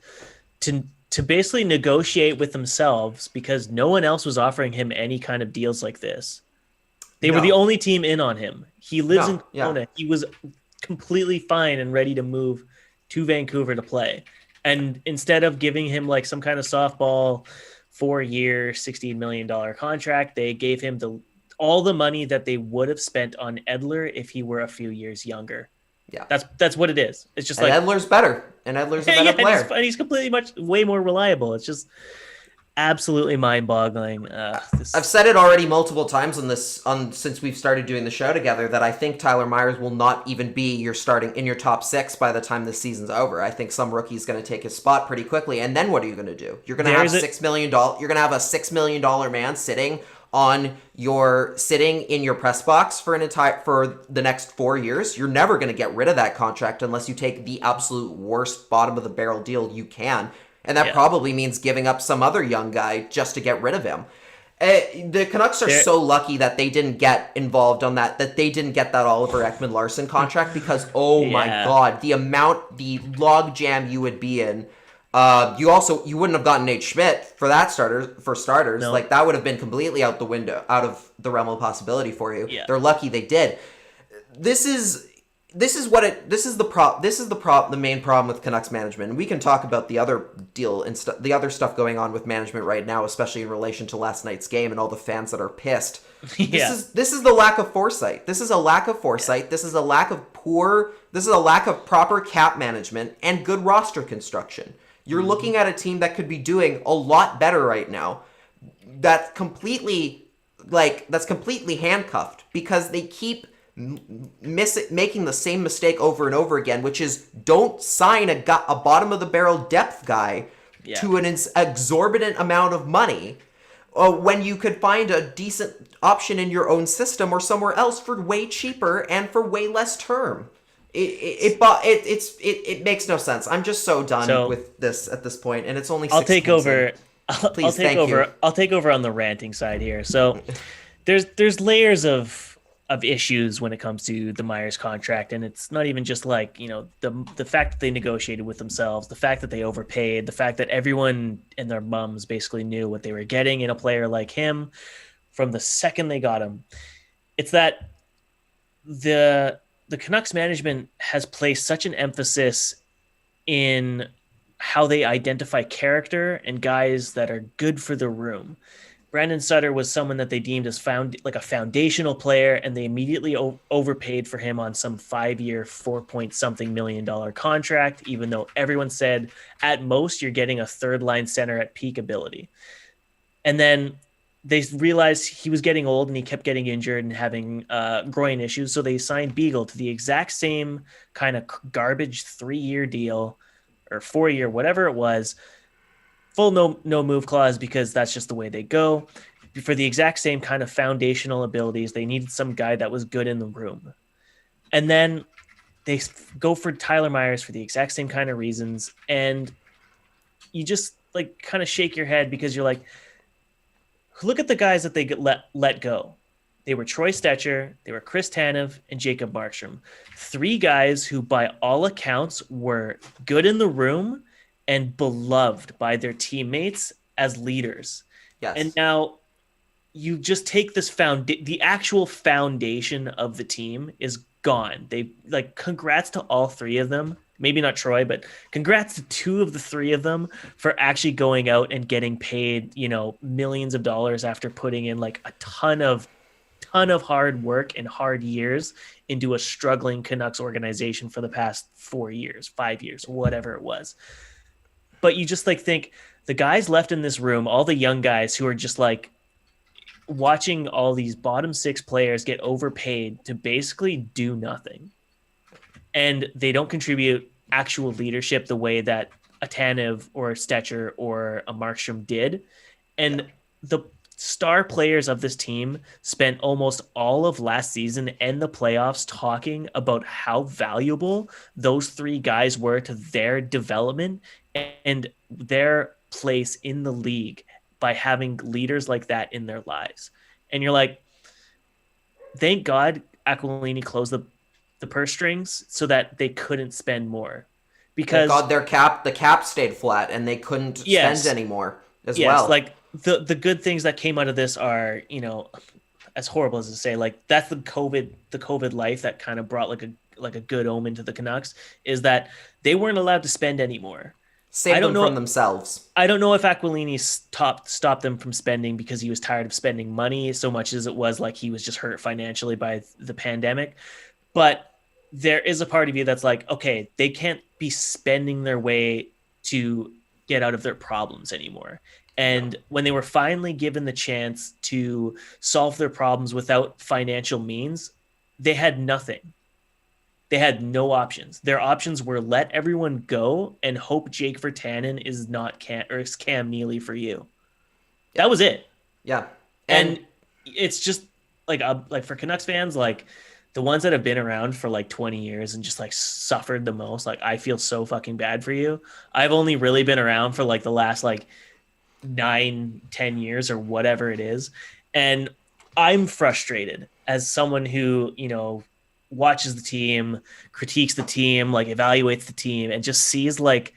to basically negotiate with themselves because no one else was offering him any kind of deals like this. They were the only team in on him. He lives in Kelowna. He was completely fine and ready to move to Vancouver to play. And instead of giving him like some kind of softball 4-year, $16 million contract, they gave him all the money that they would have spent on Edler if he were a few years younger.
Yeah,
that's what it is. It's just like
Edler's better, and Edler's a better player,
and he's completely way more reliable. It's just absolutely mind-boggling.
I've said it already multiple times since we've started doing the show together that I think Tyler Myers will not even be your starting in your top 6 by the time this season's over. I think some rookie's going to take his spot pretty quickly, and then what are you going to do? You're going to have $6 million. You're going to have a $6 million man sitting in your press box for the next 4 years. You're never going to get rid of that contract unless you take the absolute worst bottom of the barrel deal you can. And that probably means giving up some other young guy just to get rid of him. The Canucks are so lucky that they didn't get involved on that they didn't get that Oliver Ekman-Larsson contract because, my God, the log jam you would be in. You wouldn't have gotten Nate Schmidt for starters.
No.
Like, that would have been completely out of the realm of possibility for you.
Yeah.
They're lucky they did. This is the main problem with Canucks management. And we can talk about the other deal and the other stuff going on with management right now, especially in relation to last night's game and all the fans that are pissed. This is the lack of foresight. This is a lack of foresight. Yeah. This is a lack of proper cap management and good roster construction. You're looking at a team that could be doing a lot better right now. That's completely handcuffed because they keep making the same mistake over and over again, which is don't sign a bottom of the barrel depth guy to an exorbitant amount of money when you could find a decent option in your own system or somewhere else for way cheaper and for way less term. It makes no sense. I'm just so done with this at this point, and it's only. I'll take over
on the ranting side here. So there's layers of issues when it comes to the Myers contract, and it's not even just like, the fact that they negotiated with themselves, the fact that they overpaid, the fact that everyone and their mums basically knew what they were getting in a player like him from the second they got him. It's that the Canucks management has placed such an emphasis in how they identify character and guys that are good for the room. Brandon Sutter was someone that they deemed as a foundational player, and they immediately overpaid for him on some 5-year, $4-point-something million contract, even though everyone said at most you're getting a third-line center at peak ability. And then they realized he was getting old and he kept getting injured and having groin issues, so they signed Beagle to the exact same kind of garbage 3-year deal or 4-year, whatever it was. Full no move clause because that's just the way they go. For the exact same kind of foundational abilities, they needed some guy that was good in the room. And then they go for Tyler Myers for the exact same kind of reasons. And you just kind of shake your head because you're like, look at the guys that they let go. They were Troy Stecher, they were Chris Tanev, and Jacob Markstrom. 3 guys who by all accounts were good in the room and beloved by their teammates as leaders.
Yes.
And now you just take this the actual foundation of the team is gone. They congrats to all 3 of them. Maybe not Troy, but congrats to 2 of the 3 of them for actually going out and getting paid, millions of dollars after putting in a ton of hard work and hard years into a struggling Canucks organization for the past 4 years, 5 years, whatever it was. But you just think the guys left in this room, all the young guys who are just watching all these bottom 6 players get overpaid to basically do nothing. And they don't contribute actual leadership the way that a Tanev or a Stecher or a Markstrom did. And the star players of this team spent almost all of last season and the playoffs talking about how valuable those 3 guys were to their development and their place in the league by having leaders like that in their lives. And you're like, thank God Aquilini closed the purse strings so that they couldn't spend more. Because
thank God the cap stayed flat and they couldn't spend anymore as well.
The good things that came out of this are, as horrible as to say, that's the COVID life that kind of brought a good omen to the Canucks, is that they weren't allowed to spend anymore.
Save them from themselves.
I don't know if Aquilini stopped them from spending because he was tired of spending money so much as it was he was just hurt financially by the pandemic. But there is a part of you that's okay, they can't be spending their way to get out of their problems anymore. And when they were finally given the chance to solve their problems without financial means, they had nothing. They had no options. Their options were let everyone go and hope Jake Virtanen is not Cam Neely for you. That was it.
Yeah.
And it's just for Canucks fans, the ones that have been around for 20 years and just suffered the most, I feel so fucking bad for you. I've only really been around for the last 9-10 years or whatever it is. And I'm frustrated as someone who, watches the team, critiques the team, like evaluates the team, and just sees like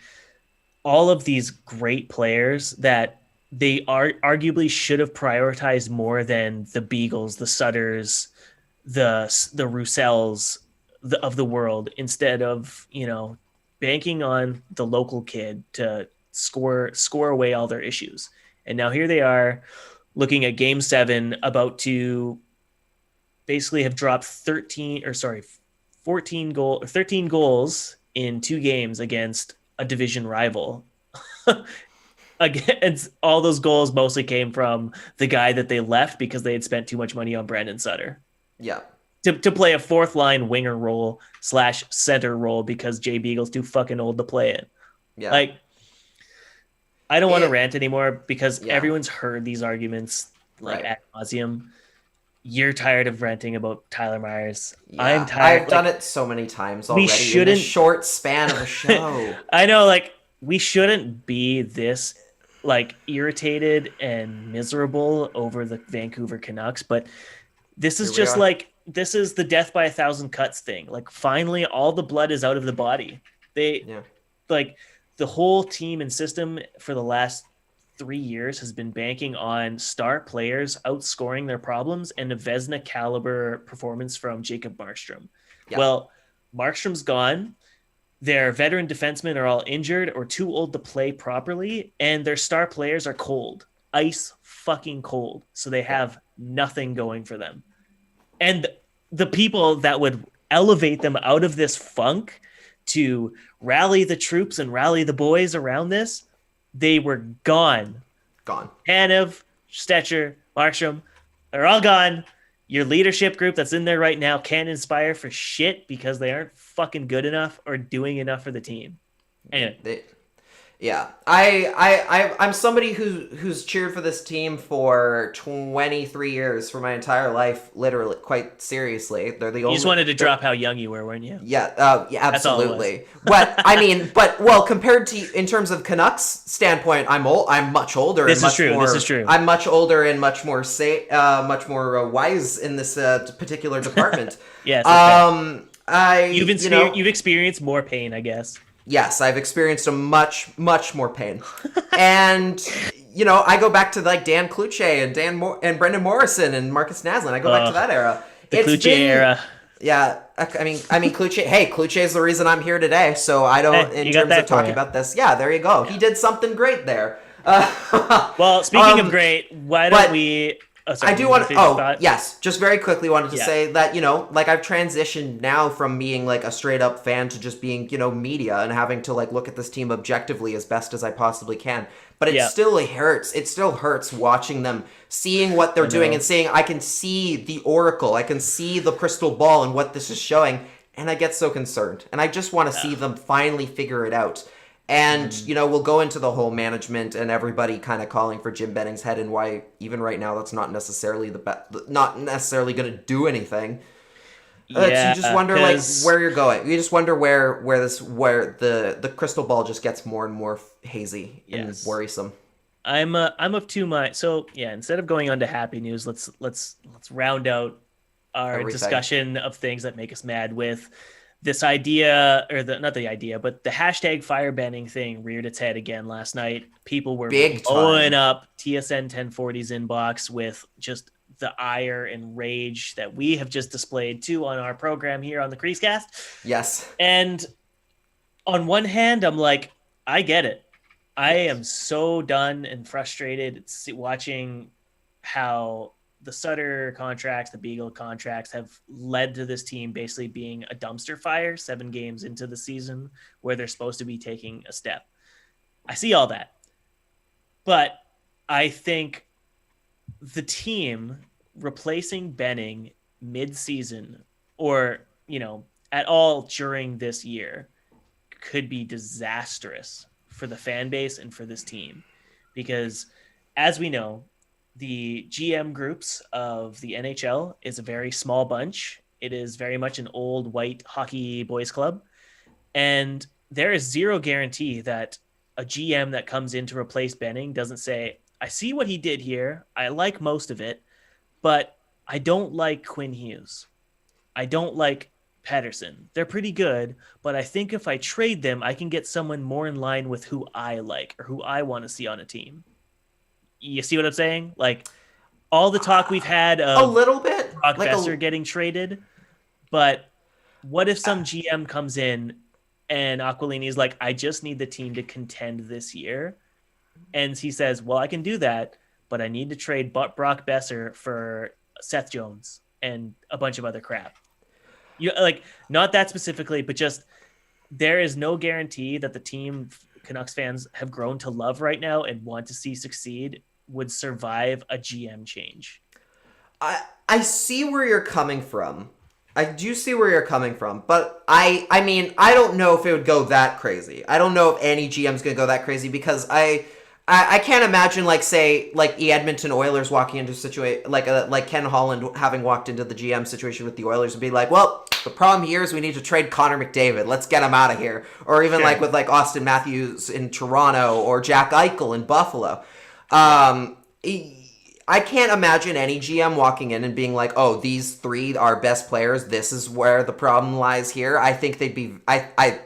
all of these great players that they are arguably should have prioritized more than the Beagles, the Sutters, the Roussells of the world, instead of banking on the local kid to score away all their issues. And now here they are looking at Game 7, about to basically have dropped 13 goals in 2 games against a division rival. Against all those goals mostly came from the guy that they left because they had spent too much money on Brandon Sutter.
Yeah.
To play a 4th line winger role / center role because Jay Beagle's too fucking old to play it.
Yeah.
Like, I don't want to rant anymore because everyone's heard these arguments ad nauseum. You're tired of ranting about Tyler Myers.
Yeah.
I'm tired.
I've done it so many times already in a short span of a show.
I know, like, we shouldn't be this irritated and miserable over the Vancouver Canucks, but this is just this is the death by 1,000 cuts thing. Like, finally all the blood is out of the body. The whole team and system for the last 3 years has been banking on star players outscoring their problems and a Vezina caliber performance from Jacob Markstrom. Yeah. Well, Markstrom's gone. Their veteran defensemen are all injured or too old to play properly, and their star players are cold. Ice fucking cold. So they have nothing going for them. And the people that would elevate them out of this funk to rally the troops and rally the boys around this, they were gone. Tanev, Stetcher, Markstrom, they're all gone. Your leadership group that's in there right now can't inspire for shit because they aren't fucking good enough or doing enough for the team. Anyway.
I'm somebody who's cheered for this team for 23 years, for my entire life, literally, quite seriously. They're the only.
You just wanted to drop how young you were, weren't you?
Yeah, absolutely. But compared to in terms of Canucks standpoint, I'm much older.
This is true.
I'm much older and much more wise in this particular department.
Yes. You've experienced more pain, I guess.
Yes, I've experienced a much more pain. And, I go back to Dan Cloutier and Brendan Morrison and Marcus Naslund. I go back to that era.
Era.
Yeah, I mean Cloutier. Hey, Cloutier is the reason I'm here today. So I don't, in terms of talking about this. Yeah, there you go. He did something great there.
Well, speaking of great, why don't we...
I do want to. Yes, just very quickly wanted to say that I've transitioned now from being a straight up fan to just being media and having to look at this team objectively as best as I possibly can. But it still hurts. It still hurts watching them, seeing what they're doing, and seeing I can see the oracle, I can see the crystal ball and what this is showing, and I get so concerned, and I just want to see them finally figure it out. And, we'll go into the whole management and everybody kind of calling for Jim Benning's head and why even right now that's not necessarily not necessarily going to do anything. Yeah, you just wonder where you're going. You just wonder where the crystal ball just gets more and more hazy and worrisome.
I'm of two minds. So instead of going on to happy news, let's round out our discussion of things that make us mad with this idea, or not the idea, but the hashtag firebanning thing reared its head again last night. People were blowing up TSN 1040's inbox with just the ire and rage that we have just displayed too on our program here on the CreaseCast.
Yes.
And on one hand, I'm like, I get it. I am so done and frustrated watching how the Sutter contracts, the Beagle contracts have led to this team basically being a dumpster fire 7 games into the season where they're supposed to be taking a step. I see all that. But I think the team replacing Benning mid-season or, at all during this year could be disastrous for the fan base and for this team. Because as we know, the GM groups of the NHL is a very small bunch. It is very much an old white hockey boys club. And there is zero guarantee that a GM that comes in to replace Benning doesn't say, I see what he did here. I like most of it, but I don't like Quinn Hughes. I don't like Patterson. They're pretty good, but I think if I trade them, I can get someone more in line with who I like or who I want to see on a team. You see what I'm saying? Like all the talk we've had of
a little bit
Brock
like
Besser getting traded, but what if some GM comes in and Aquilini is like, I just need the team to contend this year. And he says, well, I can do that, but I need to trade Brock Besser for Seth Jones and a bunch of other crap. You like not that specifically, but just there is no guarantee that the team Canucks fans have grown to love right now and want to see succeed would survive a GM change.
I see where you're coming from. I do see where you're coming from, but I mean, I don't know if it would go that crazy. I don't know if any GM's going to go that crazy because I can't imagine like the Edmonton Oilers walking into a situation like Ken Holland having walked into the GM situation with the Oilers and be like, well, the problem here is we need to trade Connor McDavid. Let's get him out of here. Or even like with like Austin Matthews in Toronto or Jack Eichel in Buffalo. I can't imagine any GM walking in and being like, oh, these three are best players. This is where the problem lies here. I think they'd be,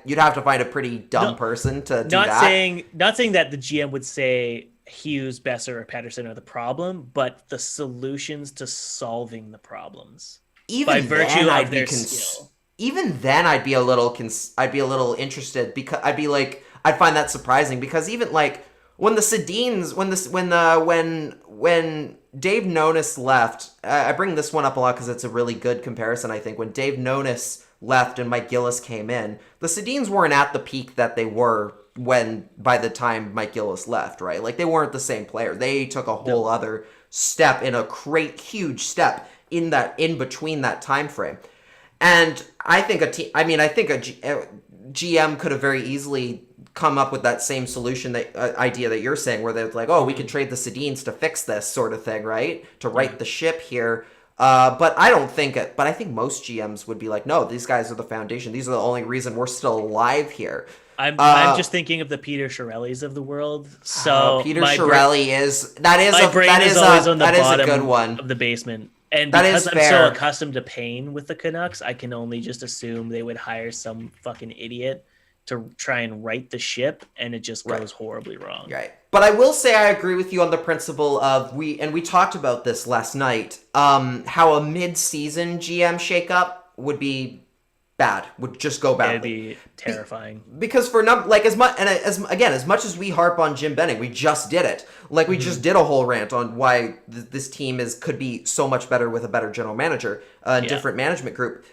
you'd have to find a pretty dumb person to do that.
Not saying that the GM would say Hughes, Besser, or Patterson are the problem, but the solutions to solving the problems
Even
by virtue
then,
of their skill.
Even then, I'd be a little interested because I'd find that surprising because even like when the Sedins, when Dave Nonis left, I bring this one up a lot because it's a really good comparison, I think. When Dave Nonis left and Mike Gillis came in, the Sedins weren't at the peak that they were by the time Mike Gillis left, right? Like, they weren't the same player. They took a whole other step huge step in between that time frame. And I think a GM could have very easily come up with that same solution idea that you're saying, where they're like, oh, we could trade the Sedins to fix this sort of thing, right? To right the ship here. But I think most GMs would be like, no, these guys are the foundation. These are the only reason we're still alive here.
I'm just thinking of the Peter Chiarellis of the world. So
Peter Chiarelli is always on the bottom a good one
of the basement. And because I'm so accustomed to pain with the Canucks, I can only just assume they would hire some fucking idiot to try and right the ship, and it just goes horribly wrong. Right.
But I will say I agree with you on the principle of we talked about this last night, how a mid-season GM shakeup would be bad, would just go badly.
It'd be terrifying.
Because for as much as we harp on Jim Benning, we just did it. Like, we just did a whole rant on why this team could be so much better with a better general manager, different management group.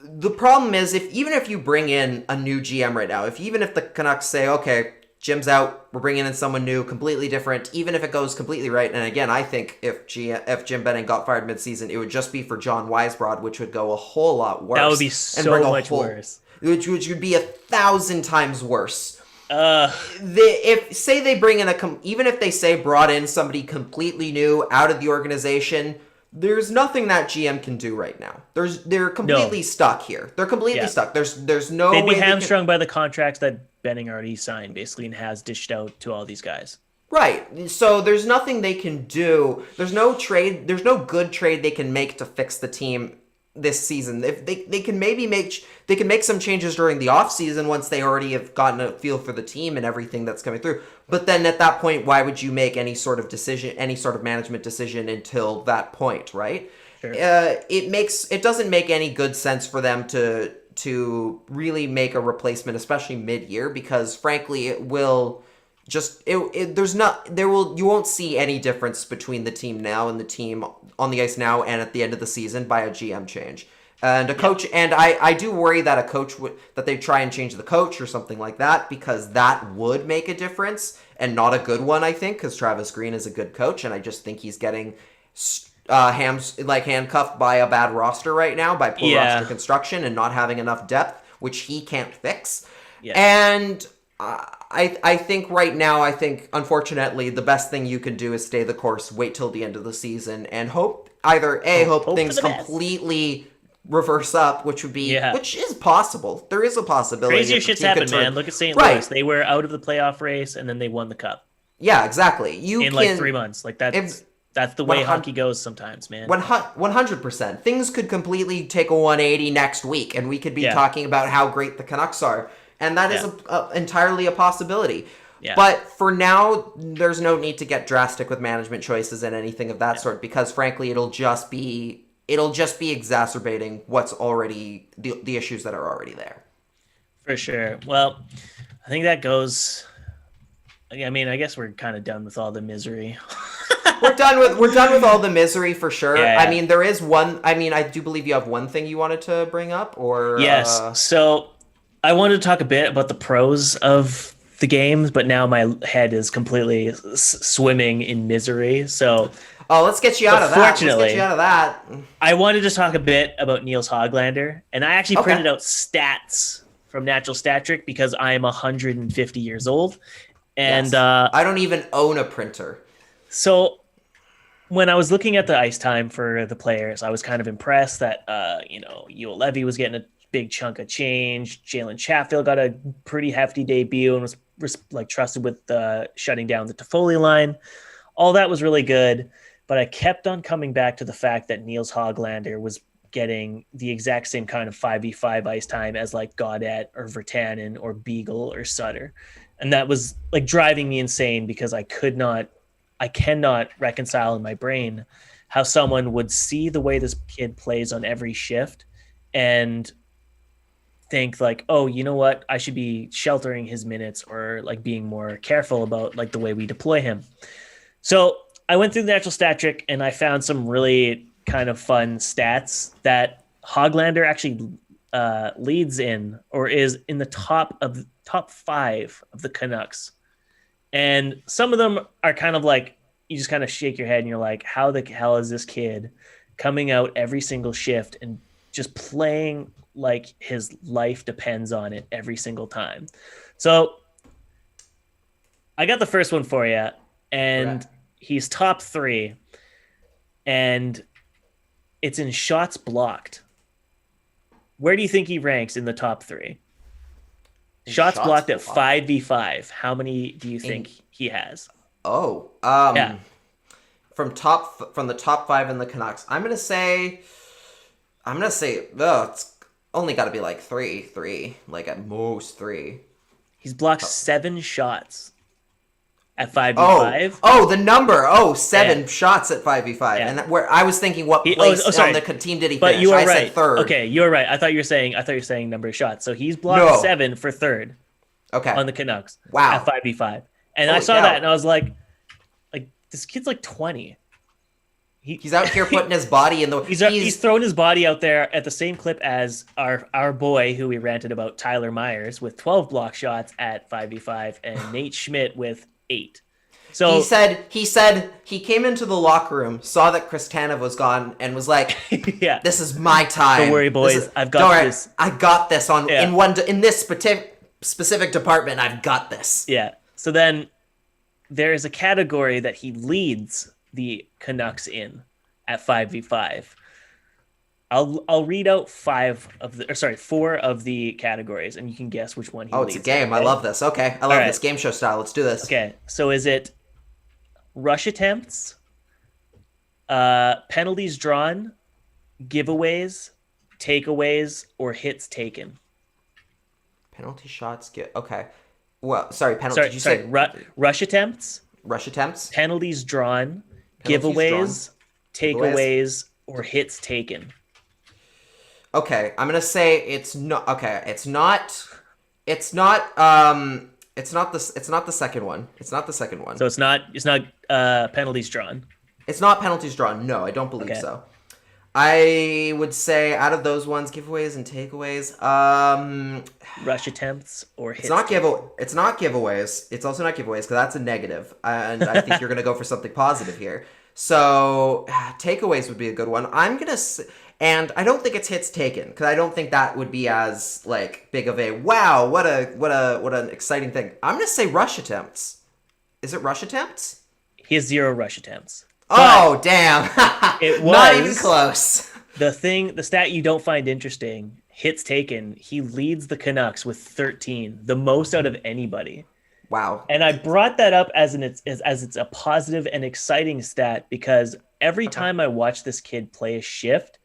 The problem is, even if you bring in a new GM right now, even if the Canucks say, okay, Jim's out, we're bringing in someone new, completely different, even if it goes completely right, and again, I think if Jim Benning got fired midseason, it would just be for John Weisbrod, which would go a whole lot worse.
That would be so much worse.
Which would be 1,000 times worse. If they bring in even if they say brought in somebody completely new out of the organization, there's nothing that GM can do right now. They're completely stuck here. They're completely stuck. There's no way.
They'd be hamstrung by the contracts that Benning already signed, basically, and has dished out to all these guys.
Right. So there's nothing they can do. There's no trade. There's no good trade they can make to fix the team this season. If they can make some changes during the offseason once they already have gotten a feel for the team and everything that's coming through. But then at that point, why would you make any sort of decision, any sort of management decision until that point, right? Sure. It doesn't make any good sense for them to really make a replacement, especially mid-year, because frankly, it will just you won't see any difference between the team now and the team on the ice now and at the end of the season by a GM change. And a coach, and I do worry that a coach that they try and change the coach or something like that, because that would make a difference, and not a good one, I think, because Travis Green is a good coach, and I just think he's getting handcuffed by a bad roster right now, by poor roster construction and not having enough depth, which he can't fix. Yeah. And I think right now, unfortunately, the best thing you can do is stay the course, wait till the end of the season, and hope things completely reverse up, which is possible. There is a possibility.
Crazier shit's happened, man. Look at St. Louis. They were out of the playoff race, and then they won the cup.
Yeah, exactly.
Like 3 months. Like that's the way hockey goes sometimes, man.
100%. Things could completely take a 180 next week, and we could be talking about how great the Canucks are. And that is entirely a possibility. Yeah. But for now, there's no need to get drastic with management choices and anything of that sort, because frankly, it'll just be exacerbating what's already the issues that are already there. For
sure. Well, I think that goes. I mean, I guess we're kind of done with all the misery.
We're done with all the misery for sure. Yeah. I mean, there is one. I mean, I do believe you have one thing you wanted to bring up, or
yes. So I wanted to talk a bit about the pros of the games, but now my head is completely swimming in misery. So,
let's get you out of that. Fortunately,
I wanted to talk a bit about Niels Hoglander, and I actually printed out stats from Natural Stat Trick because I am 150 years old, and
I don't even own a printer.
So, when I was looking at the ice time for the players, I was kind of impressed that Yoel Levy was getting a big chunk of change. Jalen Chatfield got a pretty hefty debut and was trusted with shutting down the Toffoli line. All that was really good, but I kept on coming back to the fact that Nils Höglander was getting the exact same kind of 5v5 ice time as like Gaudette or Virtanen or Beagle or Sutter. And that was like driving me insane because I cannot reconcile in my brain how someone would see the way this kid plays on every shift and think like, oh, you know what? I should be sheltering his minutes or like being more careful about like the way we deploy him. So I went through the Natural Stat Trick and I found some really kind of fun stats that Höglander actually leads in or is in the top 5 of the Canucks. And some of them are kind of like, you just kind of shake your head and you're like, how the hell is this kid coming out every single shift and just playing like his life depends on it every single time? So I got the first one for you, and he's top 3, and it's in shots blocked. Where do you think he ranks in the top 3? Shots blocked at 5v5. How many do you think he has?
From the top 5 in the Canucks, I'm gonna say, it's only got to be like three, like at most 3.
He's blocked 7 shots at 5v5.
Oh, the number. 7 shots at 5v5. Yeah. And where I was thinking, what place on the team did he finish?
But you were right.
Said 3rd.
Okay, you were right. I thought you were saying number of shots. So he's blocked 7 for 3rd.
Okay.
On the Canucks.
Wow.
At 5v5. And I saw that and I was like, this kid's like 20.
He's out here putting his body in the...
He's throwing his body out there at the same clip as our boy who we ranted about, Tyler Myers, with 12 block shots at 5v5 and Nate Schmidt with 8. So he said he came into the locker room, saw that Chris Tanev was gone, and was like, "Yeah, this is my time. Don't worry, boys. I've got this.
I got this in this specific department. I've got this."
Yeah. So then there is a category that he leads the Canucks in at 5v5. I'll read out 4 of the categories, and you can guess which one he leads.
It's a game. Okay? I love this. Okay, I love this game show style. Let's do this.
Okay, so is it rush attempts, penalties drawn, giveaways, takeaways, or hits taken?
Penalty shots. Okay. Well, sorry. Penalty.
Rush attempts.
Rush attempts.
Penalties drawn. Giveaways, takeaways, or hits taken.
Okay, I'm gonna say it's not. Okay, it's not the second one. It's not the second one.
So it's not penalties drawn.
It's not penalties drawn. No, I don't believe so. I would say out of those ones, giveaways and takeaways,
rush attempts or hits.
It's not giveaways. It's also not giveaways because that's a negative, and I think you're gonna go for something positive here. So takeaways would be a good one. I'm gonna and I don't think it's hits taken because I don't think that would be as like big of a wow. What an exciting thing. I'm gonna say rush attempts. Is it rush attempts?
He has 0 rush attempts.
Oh, damn.
It was
not even close.
The stat you don't find interesting, hits taken, he leads the Canucks with 13, the most out of anybody.
Wow.
And I brought that up as it's a positive and exciting stat because every time I watch this kid play a shift,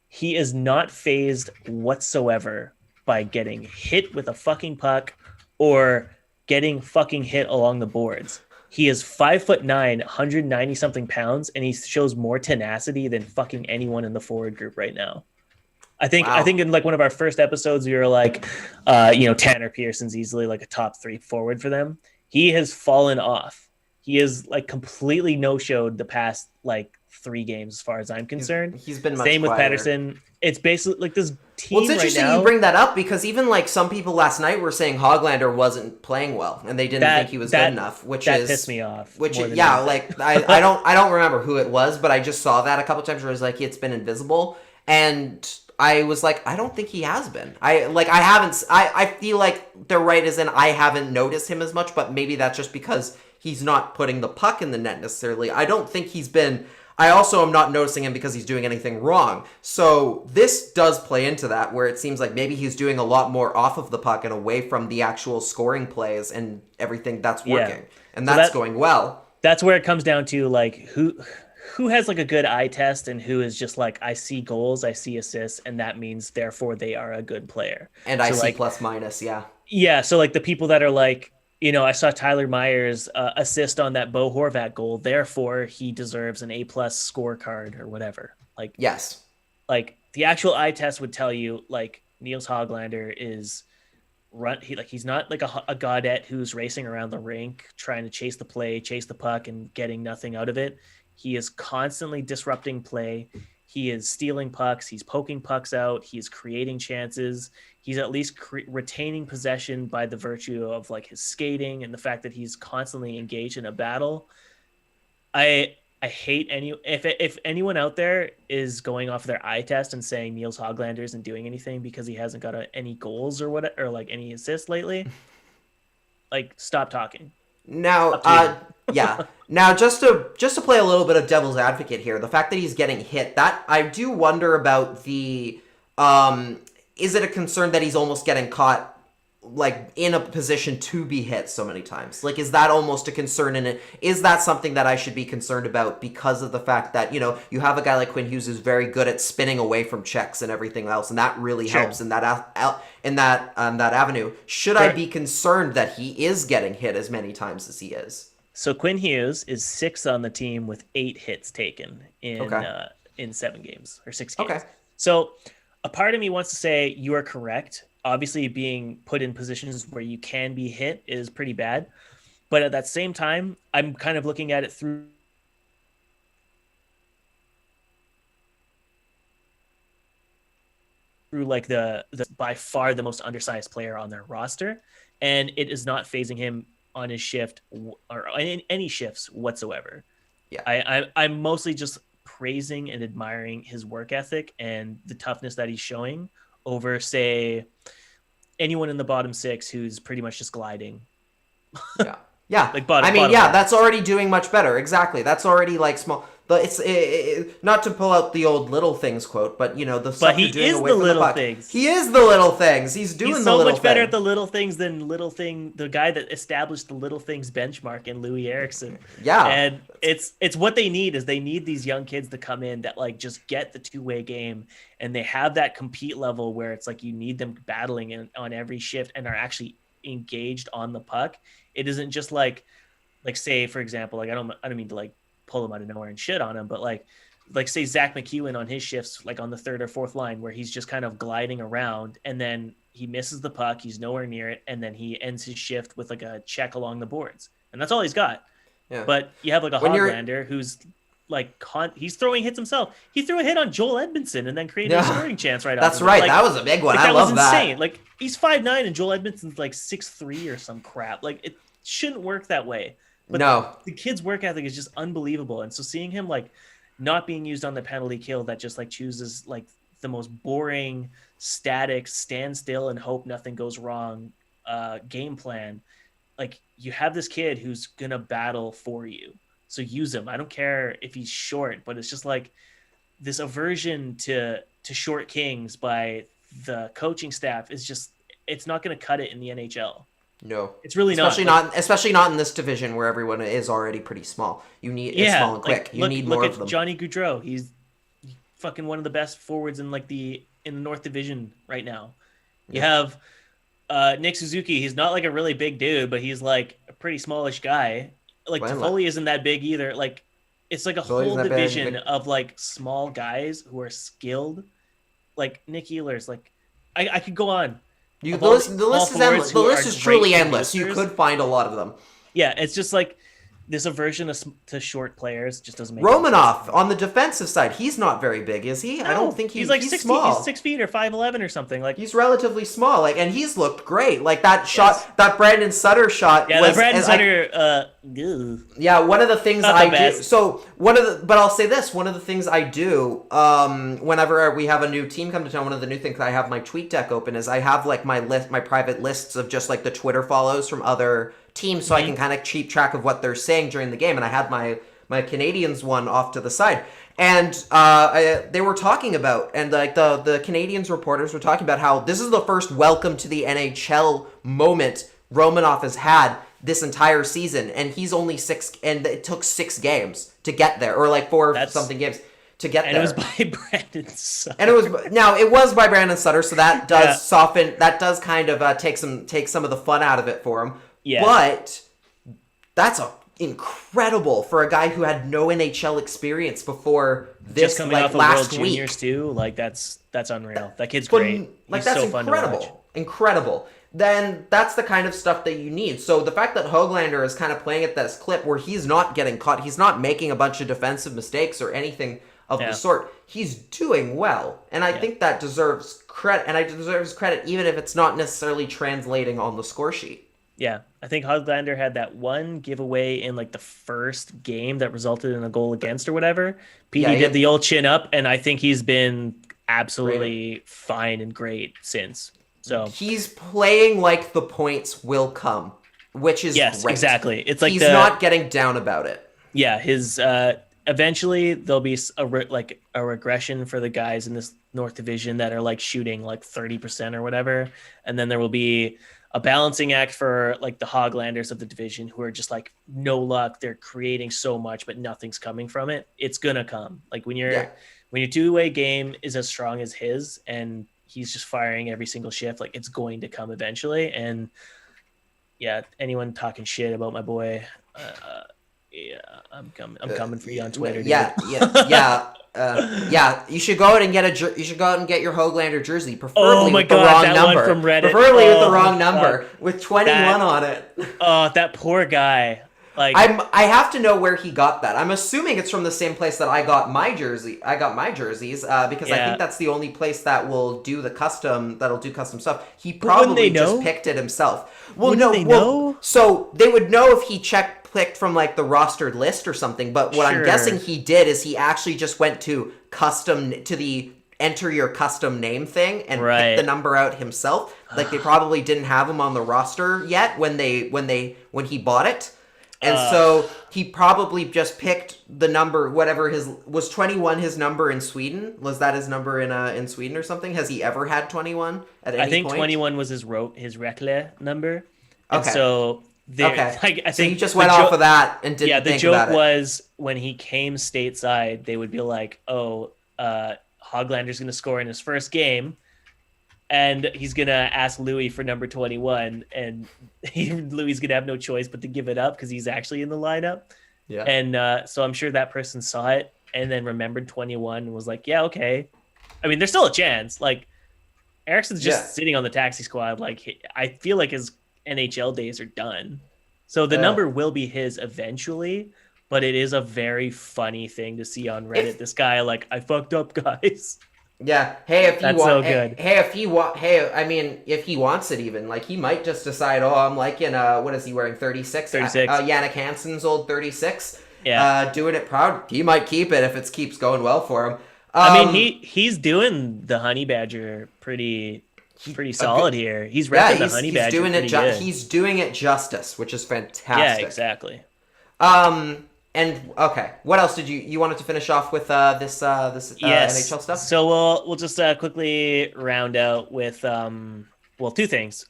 he is not phased whatsoever by getting hit with a fucking puck or getting fucking hit along the boards. He is 5'9", 190 something pounds, and he shows more tenacity than fucking anyone in the forward group right now. I think in like one of our first episodes, we were like, Tanner Pearson's easily like a top 3 forward for them. He has fallen off. He is like completely no-showed the past like 3 games as far as I'm concerned.
He's been much
same with
quieter.
Pettersson. It's basically like this team.
Well, it's interesting
right now,
you bring that up because even like some people last night were saying Hoglander wasn't playing well and they didn't think he was good enough, which
pissed me off.
Like I don't remember who it was, but I just saw that a couple times where it was like it's been invisible, and I was like, I don't think he has been. I feel like they're right as in I haven't noticed him as much, but maybe that's just because he's not putting the puck in the net necessarily. I don't think he's been. I also am not noticing him because he's doing anything wrong. So this does play into that, where it seems like maybe he's doing a lot more off of the puck and away from the actual scoring plays and everything that's working. And that's going well.
That's where it comes down to like who has like a good eye test and who is just like, I see goals, I see assists, and that means therefore they are a good player.
And I see plus minus, yeah.
Yeah, so like the people that are like, I saw Tyler Myers assist on that Bo Horvat goal. Therefore, he deserves an A+ scorecard or whatever. Like,
yes,
like the actual eye test would tell you, like Niels Hoglander is he's not like a Gaudette who's racing around the rink trying to chase the play, chase the puck, and getting nothing out of it. He is constantly disrupting play. He is stealing pucks. He's poking pucks out. He's creating chances. He's at least retaining possession by the virtue of like his skating and the fact that he's constantly engaged in a battle. I hate if anyone out there is going off their eye test and saying Niels Hoglander isn't doing anything because he hasn't got any goals or what, or like any assists lately. Like, stop talking.
Now, yeah. Now, just to play a little bit of devil's advocate here, the fact that he's getting hit, that I do wonder about the. Is it a concern that he's almost getting caught, like, in a position to be hit so many times? Like, is that almost a concern in it? Is that something that I should be concerned about because of the fact that, you have a guy like Quinn Hughes who's very good at spinning away from checks and everything else, and that really helps in that avenue. Should I be concerned that he is getting hit as many times as he is?
So Quinn Hughes is 6th on the team with 8 hits taken in 7 games or 6 games. Okay. So a part of me wants to say you are correct. Obviously, being put in positions where you can be hit is pretty bad. But at that same time, I'm kind of looking at it through like the by far the most undersized player on their roster. And it is not phasing him on his shift or in any shifts whatsoever. Yeah, I'm mostly just praising and admiring his work ethic and the toughness that he's showing over, say, anyone in the bottom 6 who's pretty much just gliding.
Yeah.
Like
that's already doing much better. Exactly. That's already like small. But it's not to pull out the old little things quote, but the stuff you're doing away from the puck. He is the little things. He's doing the little things. He's so much better
at the little things than the guy that established the little things benchmark in Louis Eriksson.
Yeah.
And it's what they need is they need these young kids to come in that like just get the two-way game, and they have that compete level where it's like you need them battling on every shift and are actually engaged on the puck. It isn't just like say, for example, like I don't mean to like pull him out of nowhere and shit on him, but like say Zach McEwen on his shifts, like on the 3rd or 4th line, where he's just kind of gliding around and then he misses the puck, he's nowhere near it, and then he ends his shift with like a check along the boards, and that's all he's got. Yeah. But you have like a Hoglander who's like he's throwing hits himself. He threw a hit on Joel Edmondson and then created a scoring chance right after.
That's right. Like, that was a big one. I love that.
That was insane. Like, he's 5'9" and Joel Edmondson's like 6'3" or some crap. Like, it shouldn't work that way. But the kid's work ethic is just unbelievable. And so seeing him like not being used on the penalty kill that just like chooses like the most boring, static, stand still and hope nothing goes wrong game plan. Like, you have this kid who's going to battle for you. So use him. I don't care if he's short, but it's just like this aversion to short kings by the coaching staff is just, it's not going to cut it in the NHL.
No,
it's really
especially not in this division where everyone is already pretty small. You need it's small and quick. You need more of them.
Look at Johnny Gaudreau. He's fucking one of the best forwards in the North Division right now. You have Nick Suzuki. He's not like a really big dude, but he's like a pretty smallish guy. Like Toffoli isn't that big either. Like it's like a whole division of like small guys who are skilled. Like Nick Ehlers. Like I could go on.
The list is endless. The list is truly endless. You could find a lot of them.
Yeah, it's just like this aversion to short players just doesn't make
Romanov on the defensive side, he's not very big, is he?
No,
I don't think he's
like
he's
6
small.
He's 6 feet or 5'11" or something. Like
he's relatively small. Like, and he's looked great. Like that shot, that Brandon Sutter shot.
Yeah,
was,
that Brandon Sutter.
Yeah, one of the things
not
I
the best.
do. So but I'll say this: one of the things I do, whenever we have a new team come to town, one of the new things I have my tweet deck open is I have like my private lists of just like the Twitter follows from other teams, so I can kind of keep track of what they're saying during the game. And I had my Canadiens one off to the side, and they were talking about, and like the Canadiens reporters were talking about how this is the first welcome to the NHL moment Romanov has had this entire season, and he's only 6, and it took 6 games to get there, or like 4 something games to get there.
And it was by Brandon Sutter.
And it was by Brandon Sutter, so that does soften, that does kind of take some of the fun out of it for him.
Yeah.
But that's incredible for a guy who had no NHL experience before this,
just coming
like
off
last
World
week.
Juniors too. Like that's unreal. That kid's great.
Like,
He's
that's
so fun to watch.
Incredible. Then that's the kind of stuff that you need. So the fact that Höglander is kind of playing at this clip where he's not getting caught, he's not making a bunch of defensive mistakes or anything of the sort. He's doing well, and I think that deserves credit. And it deserves credit even if it's not necessarily translating on the score sheet.
Yeah, I think Höglander had that one giveaway in like the first game that resulted in a goal against or whatever. PD did the old chin up, and I think he's been absolutely fine and great since. So
he's playing like the points will come, which is great.
Exactly. It's like
he's not getting down about it.
Yeah, his eventually there'll be a regression for the guys in this North Division that are like shooting like 30% or whatever, and then there will be a balancing act for like the Hoglanders of the division who are just like no luck. They're creating so much, but nothing's coming from it. It's gonna come. Like when your two-way game is as strong as his, and he's just firing every single shift, like it's going to come eventually. And anyone talking shit about my boy, I'm coming for you on Twitter.
You should go out and get your Höglander jersey, preferably with the wrong number.
One from Reddit.
Preferably with the wrong number, with 21 on it.
Oh, that poor guy. Like
I have to know where he got that. I'm assuming it's from the same place that I got my jersey. I got my jerseys because I think that's the only place that will do custom stuff. He probably just picked it himself. Well,
they know?
So they would know if he clicked from like the rostered list or something. But what I'm guessing he did is he actually just went to the enter your custom name thing and picked the number out himself. Like they probably didn't have him on the roster yet when he bought it. And so he probably just picked the number, whatever was 21 his number in Sweden? Was that his number in Sweden or something? Has he ever had 21 at any point?
I think 21 was his Rekle number. And
okay.
So I think
so he just went off of that and didn't think about it.
The joke was when he came stateside, they would be like, Höglander's going to score in his first game. And he's going to ask Louis for number 21, and Louis going to have no choice but to give it up because he's actually in the lineup.
Yeah.
And so I'm sure that person saw it and then remembered 21 and was like, yeah, okay. I mean, there's still a chance. Like, Ericsson's just sitting on the taxi squad. Like, I feel like his NHL days are done. So the number will be his eventually, but it is a very funny thing to see on Reddit. This guy, like, I fucked up, guys.
Yeah. Hey, if he if he wants it, even like he might just decide, I'm liking what is he wearing? 36.
36.
Jannik Hansen's old 36.
Yeah.
Doing it proud. He might keep it if it keeps going well for him.
I mean, he's doing the Honey Badger pretty solid here. He's repping the Honey Badger.
He's doing it justice, which is fantastic.
Yeah, exactly.
And okay, what else did you wanted to finish off with this
Yes.
NHL stuff?
So we'll just quickly round out with two things.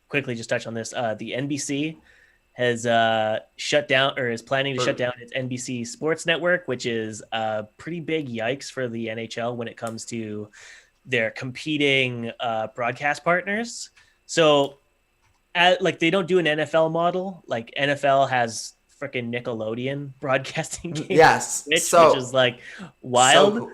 Quickly just touch on this. The NBC has shut down, or is planning to shut down its NBC Sports Network, which is a pretty big yikes for the NHL when it comes to their competing broadcast partners. So they don't do an NFL model. Like NFL has freaking Nickelodeon broadcasting games,
Yes,
which is like wild.
So cool.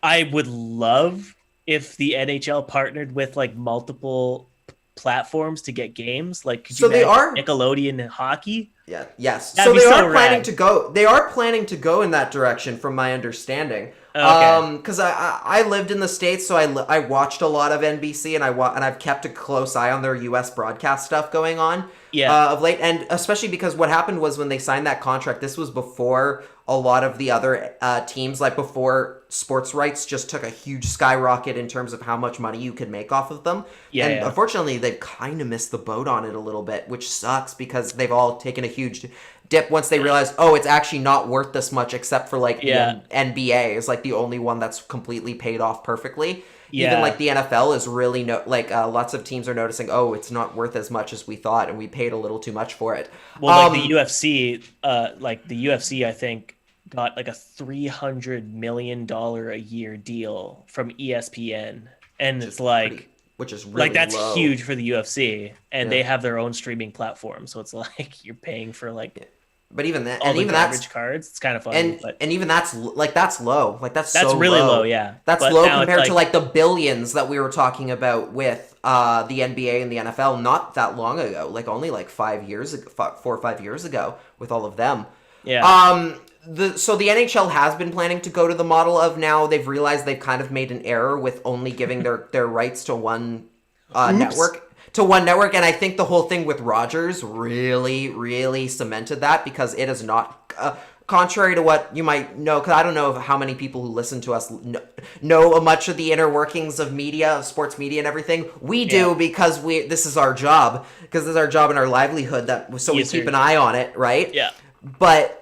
I would love if the NHL partnered with like multiple platforms to get games. Like, could
So
you
they
imagine
are
Nickelodeon hockey?
Yeah. Yes.
That'd
So
be
they
so
are planning
rad.
to go. They are planning to go in that direction, from my understanding.
Okay.
Because I lived in the States, so I watched a lot of NBC, and I've kept a close eye on their U.S. broadcast stuff going on.
Yeah.
Of late, and especially because what happened was when they signed that contract, this was before a lot of the other teams, like before sports rights just took a huge skyrocket in terms of how much money you could make off of them.
Yeah,
And
yeah.
unfortunately, they've kind of missed the boat on it a little bit, which sucks because they've all taken a huge dip once they realized, oh, it's actually not worth this much, except for like
Yeah.
the NBA is like the only one that's completely paid off perfectly.
Yeah.
Even like the NFL is really lots of teams are noticing, oh, it's not worth as much as we thought, and we paid a little too much for it.
Well, like the UFC, I think got like a $300 million a year deal from ESPN, and it's like,
which is really
like that's
low.
huge for the UFC, and
Yeah.
they have their own streaming platform, so it's like you're paying for like
But even that,
all
and
the
even
garbage
that's
cards. It's kind of funny, but
and even that's low. Like that's so
really
low.
low, yeah.
That's
But
low
now it's
compared to like the billions that we were talking about with the NBA and the NFL not that long ago. Like only like 4 or 5 years ago with all of them.
yeah.
So the NHL has been planning to go to the model of, now they've realized they've kind of made an error with only giving their rights to one network. And I think the whole thing with Rogers really, really cemented that, because it is not, contrary to what you might know, because I don't know how many people who listen to us know much of the inner workings of media, of sports media and everything. We do,
Yeah.
because this is our job, and our livelihood, so we
Yes,
keep
sir.
an eye on it, right?
Yeah.
But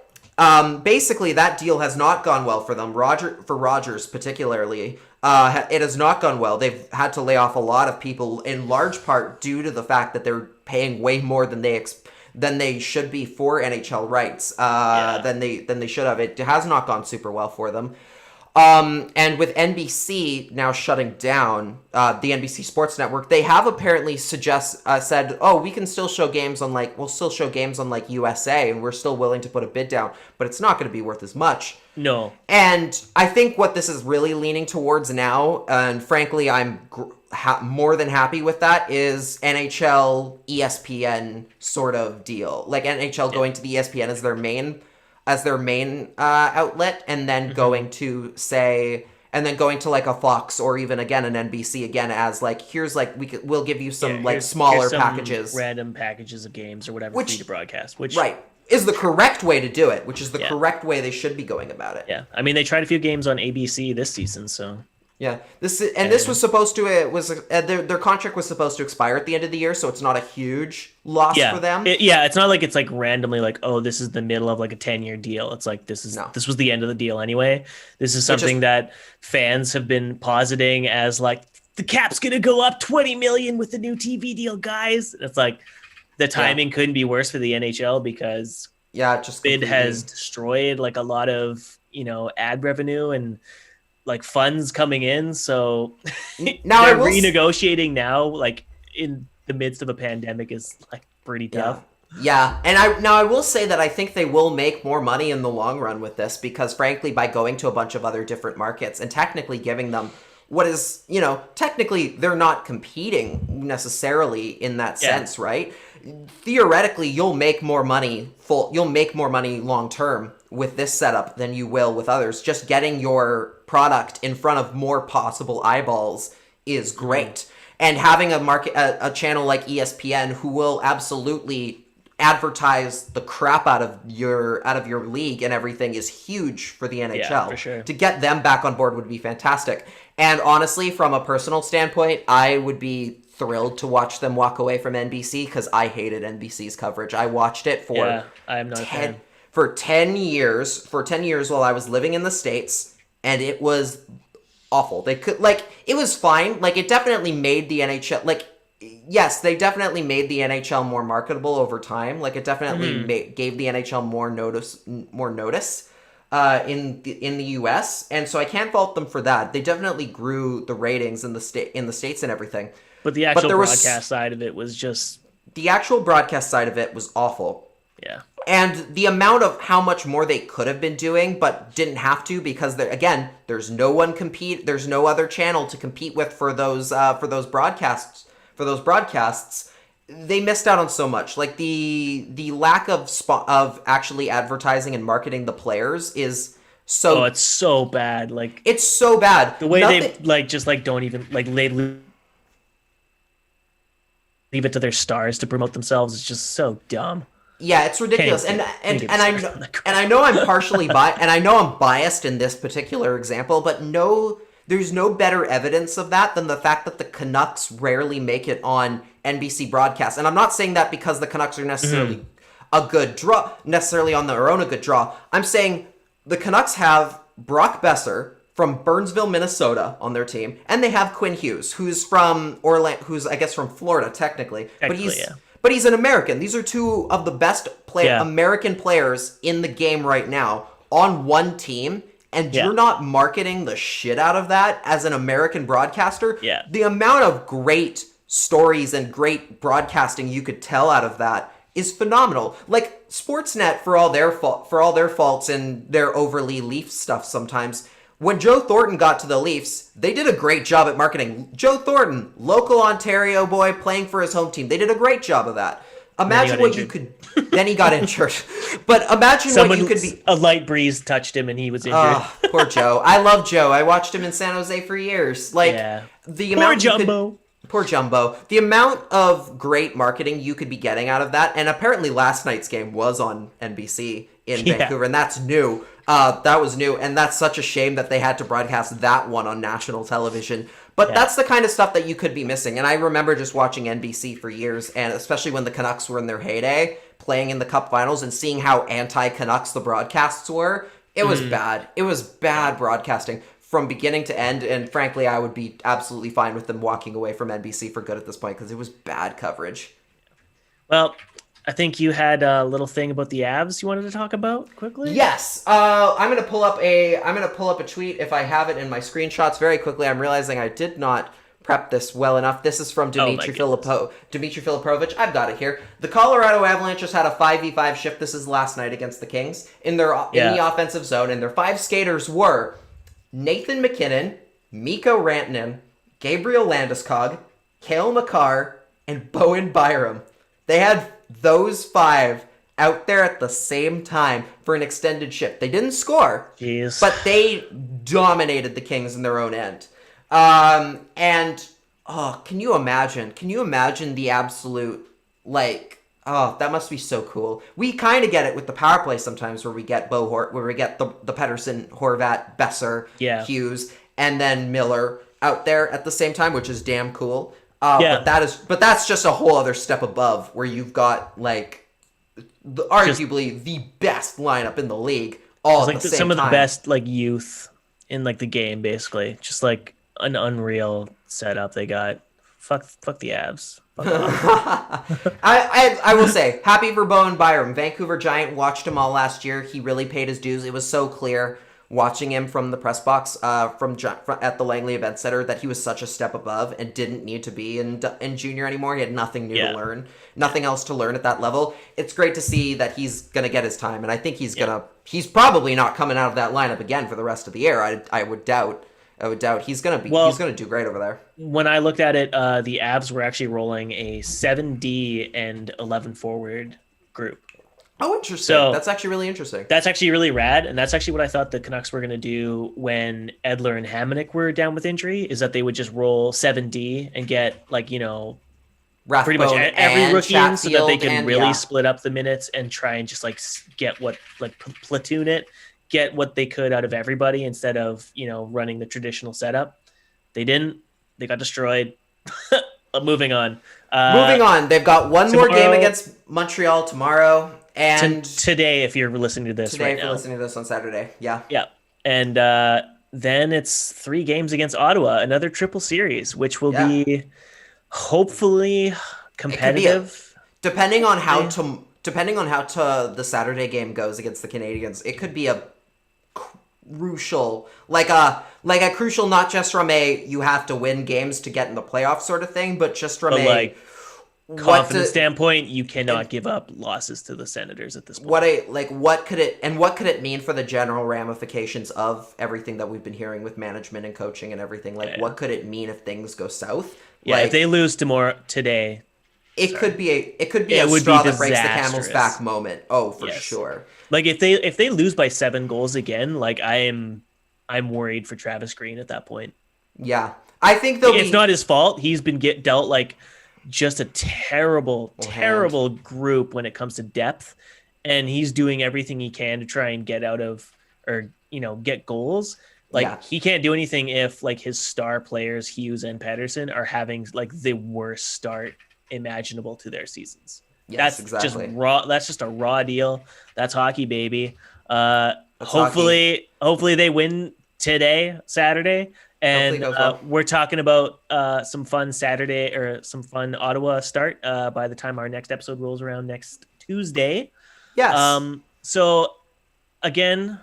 basically, that deal has not gone well for them. For Rogers particularly, it has not gone well. They've had to lay off a lot of people, in large part due to the fact that they're paying way more than they should be for NHL rights. Than they should have. It has not gone super well for them. And with NBC now shutting down the NBC Sports Network, they have apparently said, oh, we can still show games on like USA, and we're still willing to put a bid down, but it's not going to be worth as much.
No.
And I think what this is really leaning towards now, and frankly, I'm more than happy with that, is NHL ESPN sort of deal. Like NHL going to the ESPN as their main outlet, and then going to like a Fox or even again an NBC again as like, here's like we'll give you some smaller
here's some
packages,
random packages of games or whatever, free to broadcast, which
is the correct way to do it, which is the correct way they should be going about it.
Yeah, I mean, they tried a few games on ABC this season, so
yeah. This was supposed to their contract was supposed to expire at the end of the year, so it's not a huge loss for them.
It's not like it's like randomly like, oh, this is the middle of like a 10-year deal. It's like this was the end of the deal anyway. This is something that fans have been positing as like, the cap's gonna go up 20 million with the new TV deal, guys. It's like the timing couldn't be worse for the NHL, because bid has destroyed like a lot of ad revenue and like funds coming in, so
now
they're renegotiating now, like in the midst of a pandemic, is like pretty tough.
Yeah, and I will say that I think they will make more money in the long run with this, because frankly, by going to a bunch of other different markets and technically giving them what is, technically they're not competing necessarily in that sense, right? Theoretically, you'll make more money long term with this setup than you will with others. Just getting your product in front of more possible eyeballs is great. And having a channel like ESPN, who will absolutely advertise the crap out of your league and everything, is huge for the NHL.
Yeah, for sure.
To get them back on board would be fantastic. And honestly, from a personal standpoint, I would be thrilled to watch them walk away from NBC, because I hated NBC's coverage. I watched it for
I'm not a fan.
for 10 years while I was living in the States, and it was awful. They could, like, it was fine. Like, it definitely made the NHL, like, yes, they definitely made the NHL more marketable over time. Like, it definitely gave the NHL more notice in the U.S. And so I can't fault them for that. They definitely grew the ratings in the States and everything.
But the actual broadcast side of it was just...
The actual broadcast side of it was awful.
Yeah.
And the amount of how much more they could have been doing, but didn't have to, because there's no other channel to compete with for those broadcasts. They missed out on so much. Like the lack of actually advertising and marketing the players is so.
Oh, it's so bad. Like,
it's so bad.
The way they don't even leave it to their stars to promote themselves is just so dumb.
Yeah, it's ridiculous. And I know I'm partially biased, and I know I'm biased in this particular example, but there's no better evidence of that than the fact that the Canucks rarely make it on NBC broadcast. And I'm not saying that because the Canucks are necessarily a good draw, necessarily on their own a good draw. I'm saying the Canucks have Brock Besser from Burnsville, Minnesota on their team, and they have Quinn Hughes, who's from who's I guess from Florida technically, but he's an American. These are two of the best American players in the game right now on one team, and you're not marketing the shit out of that as an American broadcaster.
Yeah.
The amount of great stories and great broadcasting you could tell out of that is phenomenal. Like Sportsnet, for all their faults and their overly Leaf stuff sometimes, when Joe Thornton got to the Leafs, they did a great job at marketing. Joe Thornton, local Ontario boy playing for his home team. They did a great job of that. Imagine what you could... Then he got injured. But imagine what you could be...
A light breeze touched him and he was injured.
Oh, poor Joe. I love Joe. I watched him in San Jose for years. Like, the amount... Poor Jumbo. The amount of great marketing you could be getting out of that, and apparently last night's game was on NBC in Vancouver, and that's new. That was new, and that's such a shame that they had to broadcast that one on national television. But that's the kind of stuff that you could be missing. And I remember just watching NBC for years, and especially when the Canucks were in their heyday, playing in the Cup Finals, and seeing how anti-Canucks the broadcasts were. It was bad. It was bad broadcasting from beginning to end, and frankly, I would be absolutely fine with them walking away from NBC for good at this point, because it was bad coverage.
Well, I think you had a little thing about the Avs you wanted to talk about quickly.
Yes, I'm gonna pull up a tweet if I have it in my screenshots very quickly. I'm realizing I did not prep this well enough. This is from Dmitry Filipovich. I've got it here. The Colorado Avalanche just had a 5v5 shift. This is last night against the Kings in the offensive zone, and their 5 skaters were Nathan McKinnon, Mikko Rantanen, Gabriel Landeskog, Cale Makar, and Bowen Byram. They had those 5 out there at the same time for an extended shift. They didn't score, but they dominated the Kings in their own end. Can you imagine the absolute, that must be so cool. We kind of get it with the power play sometimes, where we get where we get the Pettersson, Horvat, Besser, Hughes, and then Miller out there at the same time, which is damn cool. But that's just a whole other step above, where you've got arguably the best lineup in the league all at the same time.
Some of the best youth in the game, basically. Just an unreal setup they got. Fuck the Avs.
I will say, happy for Bowen Byram. Vancouver Giant, watched him all last year. He really paid his dues. It was so clear watching him from the press box at the Langley Event Center that he was such a step above and didn't need to be in junior anymore. He had nothing new to learn, nothing else to learn at that level. It's great to see that he's going to get his time, and I think he's probably not coming out of that lineup again for the rest of the year. I would doubt he's going to do great over there.
When I looked at it, the Avs were actually rolling a 7D and 11 forward group.
Oh, interesting. So that's actually really interesting.
That's actually really rad, and that's actually what I thought the Canucks were going to do when Edler and Hamonic were down with injury, is that they would just roll 7D and get, pretty much every rookie in, so that they can really split up the minutes and try and just, get platoon it, get what they could out of everybody instead of, running the traditional setup. They didn't. They got destroyed. Moving on.
They've got one more game against Montreal tomorrow. And
today, if you're listening to this right
if you're
now.
listening to this on Saturday. Yeah.
Yeah. And then it's 3 games against Ottawa, another triple series, which will be hopefully competitive.
Depending on how the Saturday game goes against the Canadiens, it could be a crucial, like a crucial, not just from a you have to win games to get in the playoffs sort of thing, but just from
confidence standpoint, you cannot give up losses to the Senators at this point.
What could it mean for the general ramifications of everything that we've been hearing with management and coaching and everything? What could it mean if things go south?
Yeah, if they lose today,
it could be a straw that breaks the camel's back moment. Oh, for sure.
Like if they lose by 7 goals again, like I'm worried for Travis Green at that point.
Yeah, I think
it's not his fault. He's been dealt like just a terrible group when it comes to depth, and he's doing everything he can to try and get out of get goals. He can't do anything if like his star players Hughes and Pettersson are having like the worst start imaginable to their seasons.
Yes,
that's
exactly.
Just raw. That's just a raw deal. That's hockey, baby. Hopefully they win today, Saturday. And we're talking about some fun Saturday or some fun Ottawa start by the time our next episode rolls around next Tuesday.
Yes.
So again,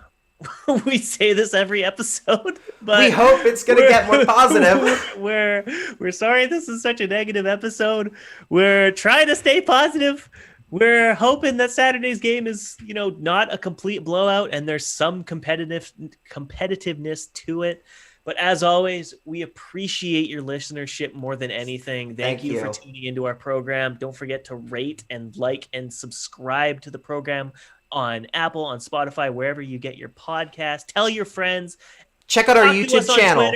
we say this every episode, but
we hope it's going to get more positive.
We're sorry this is such a negative episode. We're trying to stay positive. We're hoping that Saturday's game is, not a complete blowout and there's some competitiveness to it. But as always, we appreciate your listenership more than anything. Thank you for tuning into our program. Don't forget to rate and like and subscribe to the program on Apple, on Spotify, wherever you get your podcast. Tell your friends.
Check out our YouTube channel.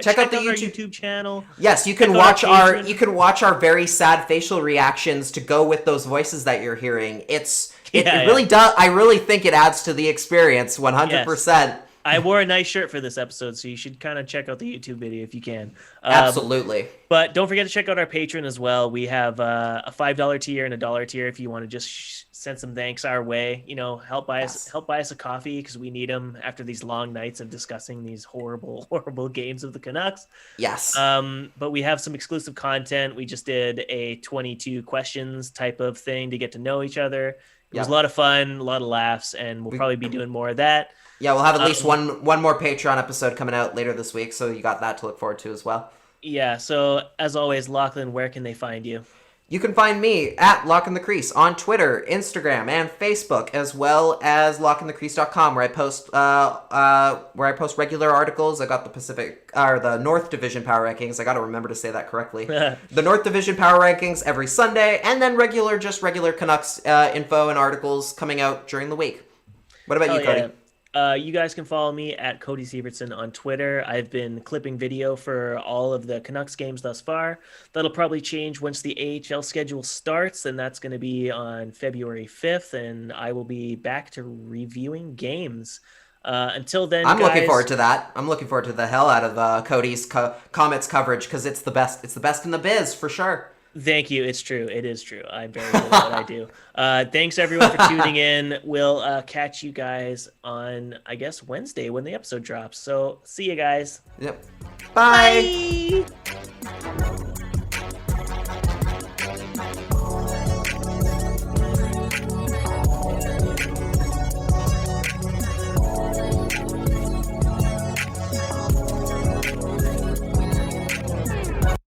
Check out our YouTube channel.
Yes, you can watch our very sad facial reactions to go with those voices that you're hearing. It really does. I really think it adds to the experience 100%.
Yes. I wore a nice shirt for this episode, so you should kind of check out the YouTube video if you can.
Absolutely.
But don't forget to check out our Patreon as well. We have a $5 tier and a $1 tier if you want to just send some thanks our way. Help buy us a coffee because we need them after these long nights of discussing these horrible, horrible games of the Canucks.
Yes.
But we have some exclusive content. We just did a 22 questions type of thing to get to know each other. It was a lot of fun, a lot of laughs, and we'll probably be doing more of that.
Yeah, we'll have at least one more Patreon episode coming out later this week, so you got that to look forward to as well.
Yeah, so as always, Lachlan, where can they find you?
You can find me at Lach and the Crease on Twitter, Instagram, and Facebook, as well as lachandthecrease.com, where I post regular articles. I got the North Division Power Rankings. I got to remember to say that correctly. The North Division Power Rankings every Sunday, and then regular Canucks info and articles coming out during the week. What about you, Cody?
You guys can follow me at Cody Sievertson on Twitter. I've been clipping video for all of the Canucks games thus far. That'll probably change once the AHL schedule starts, and that's going to be on February 5th, and I will be back to reviewing games. Until then,
I'm looking forward to that. I'm looking forward to the hell out of Cody's Comets coverage because it's the best. It's the best in the biz for sure.
Thank you. It's true. It is true. I'm very good at what I do. Thanks everyone for tuning in. We'll catch you guys on, I guess, Wednesday when the episode drops. So see you guys.
Yep. Bye.
Bye.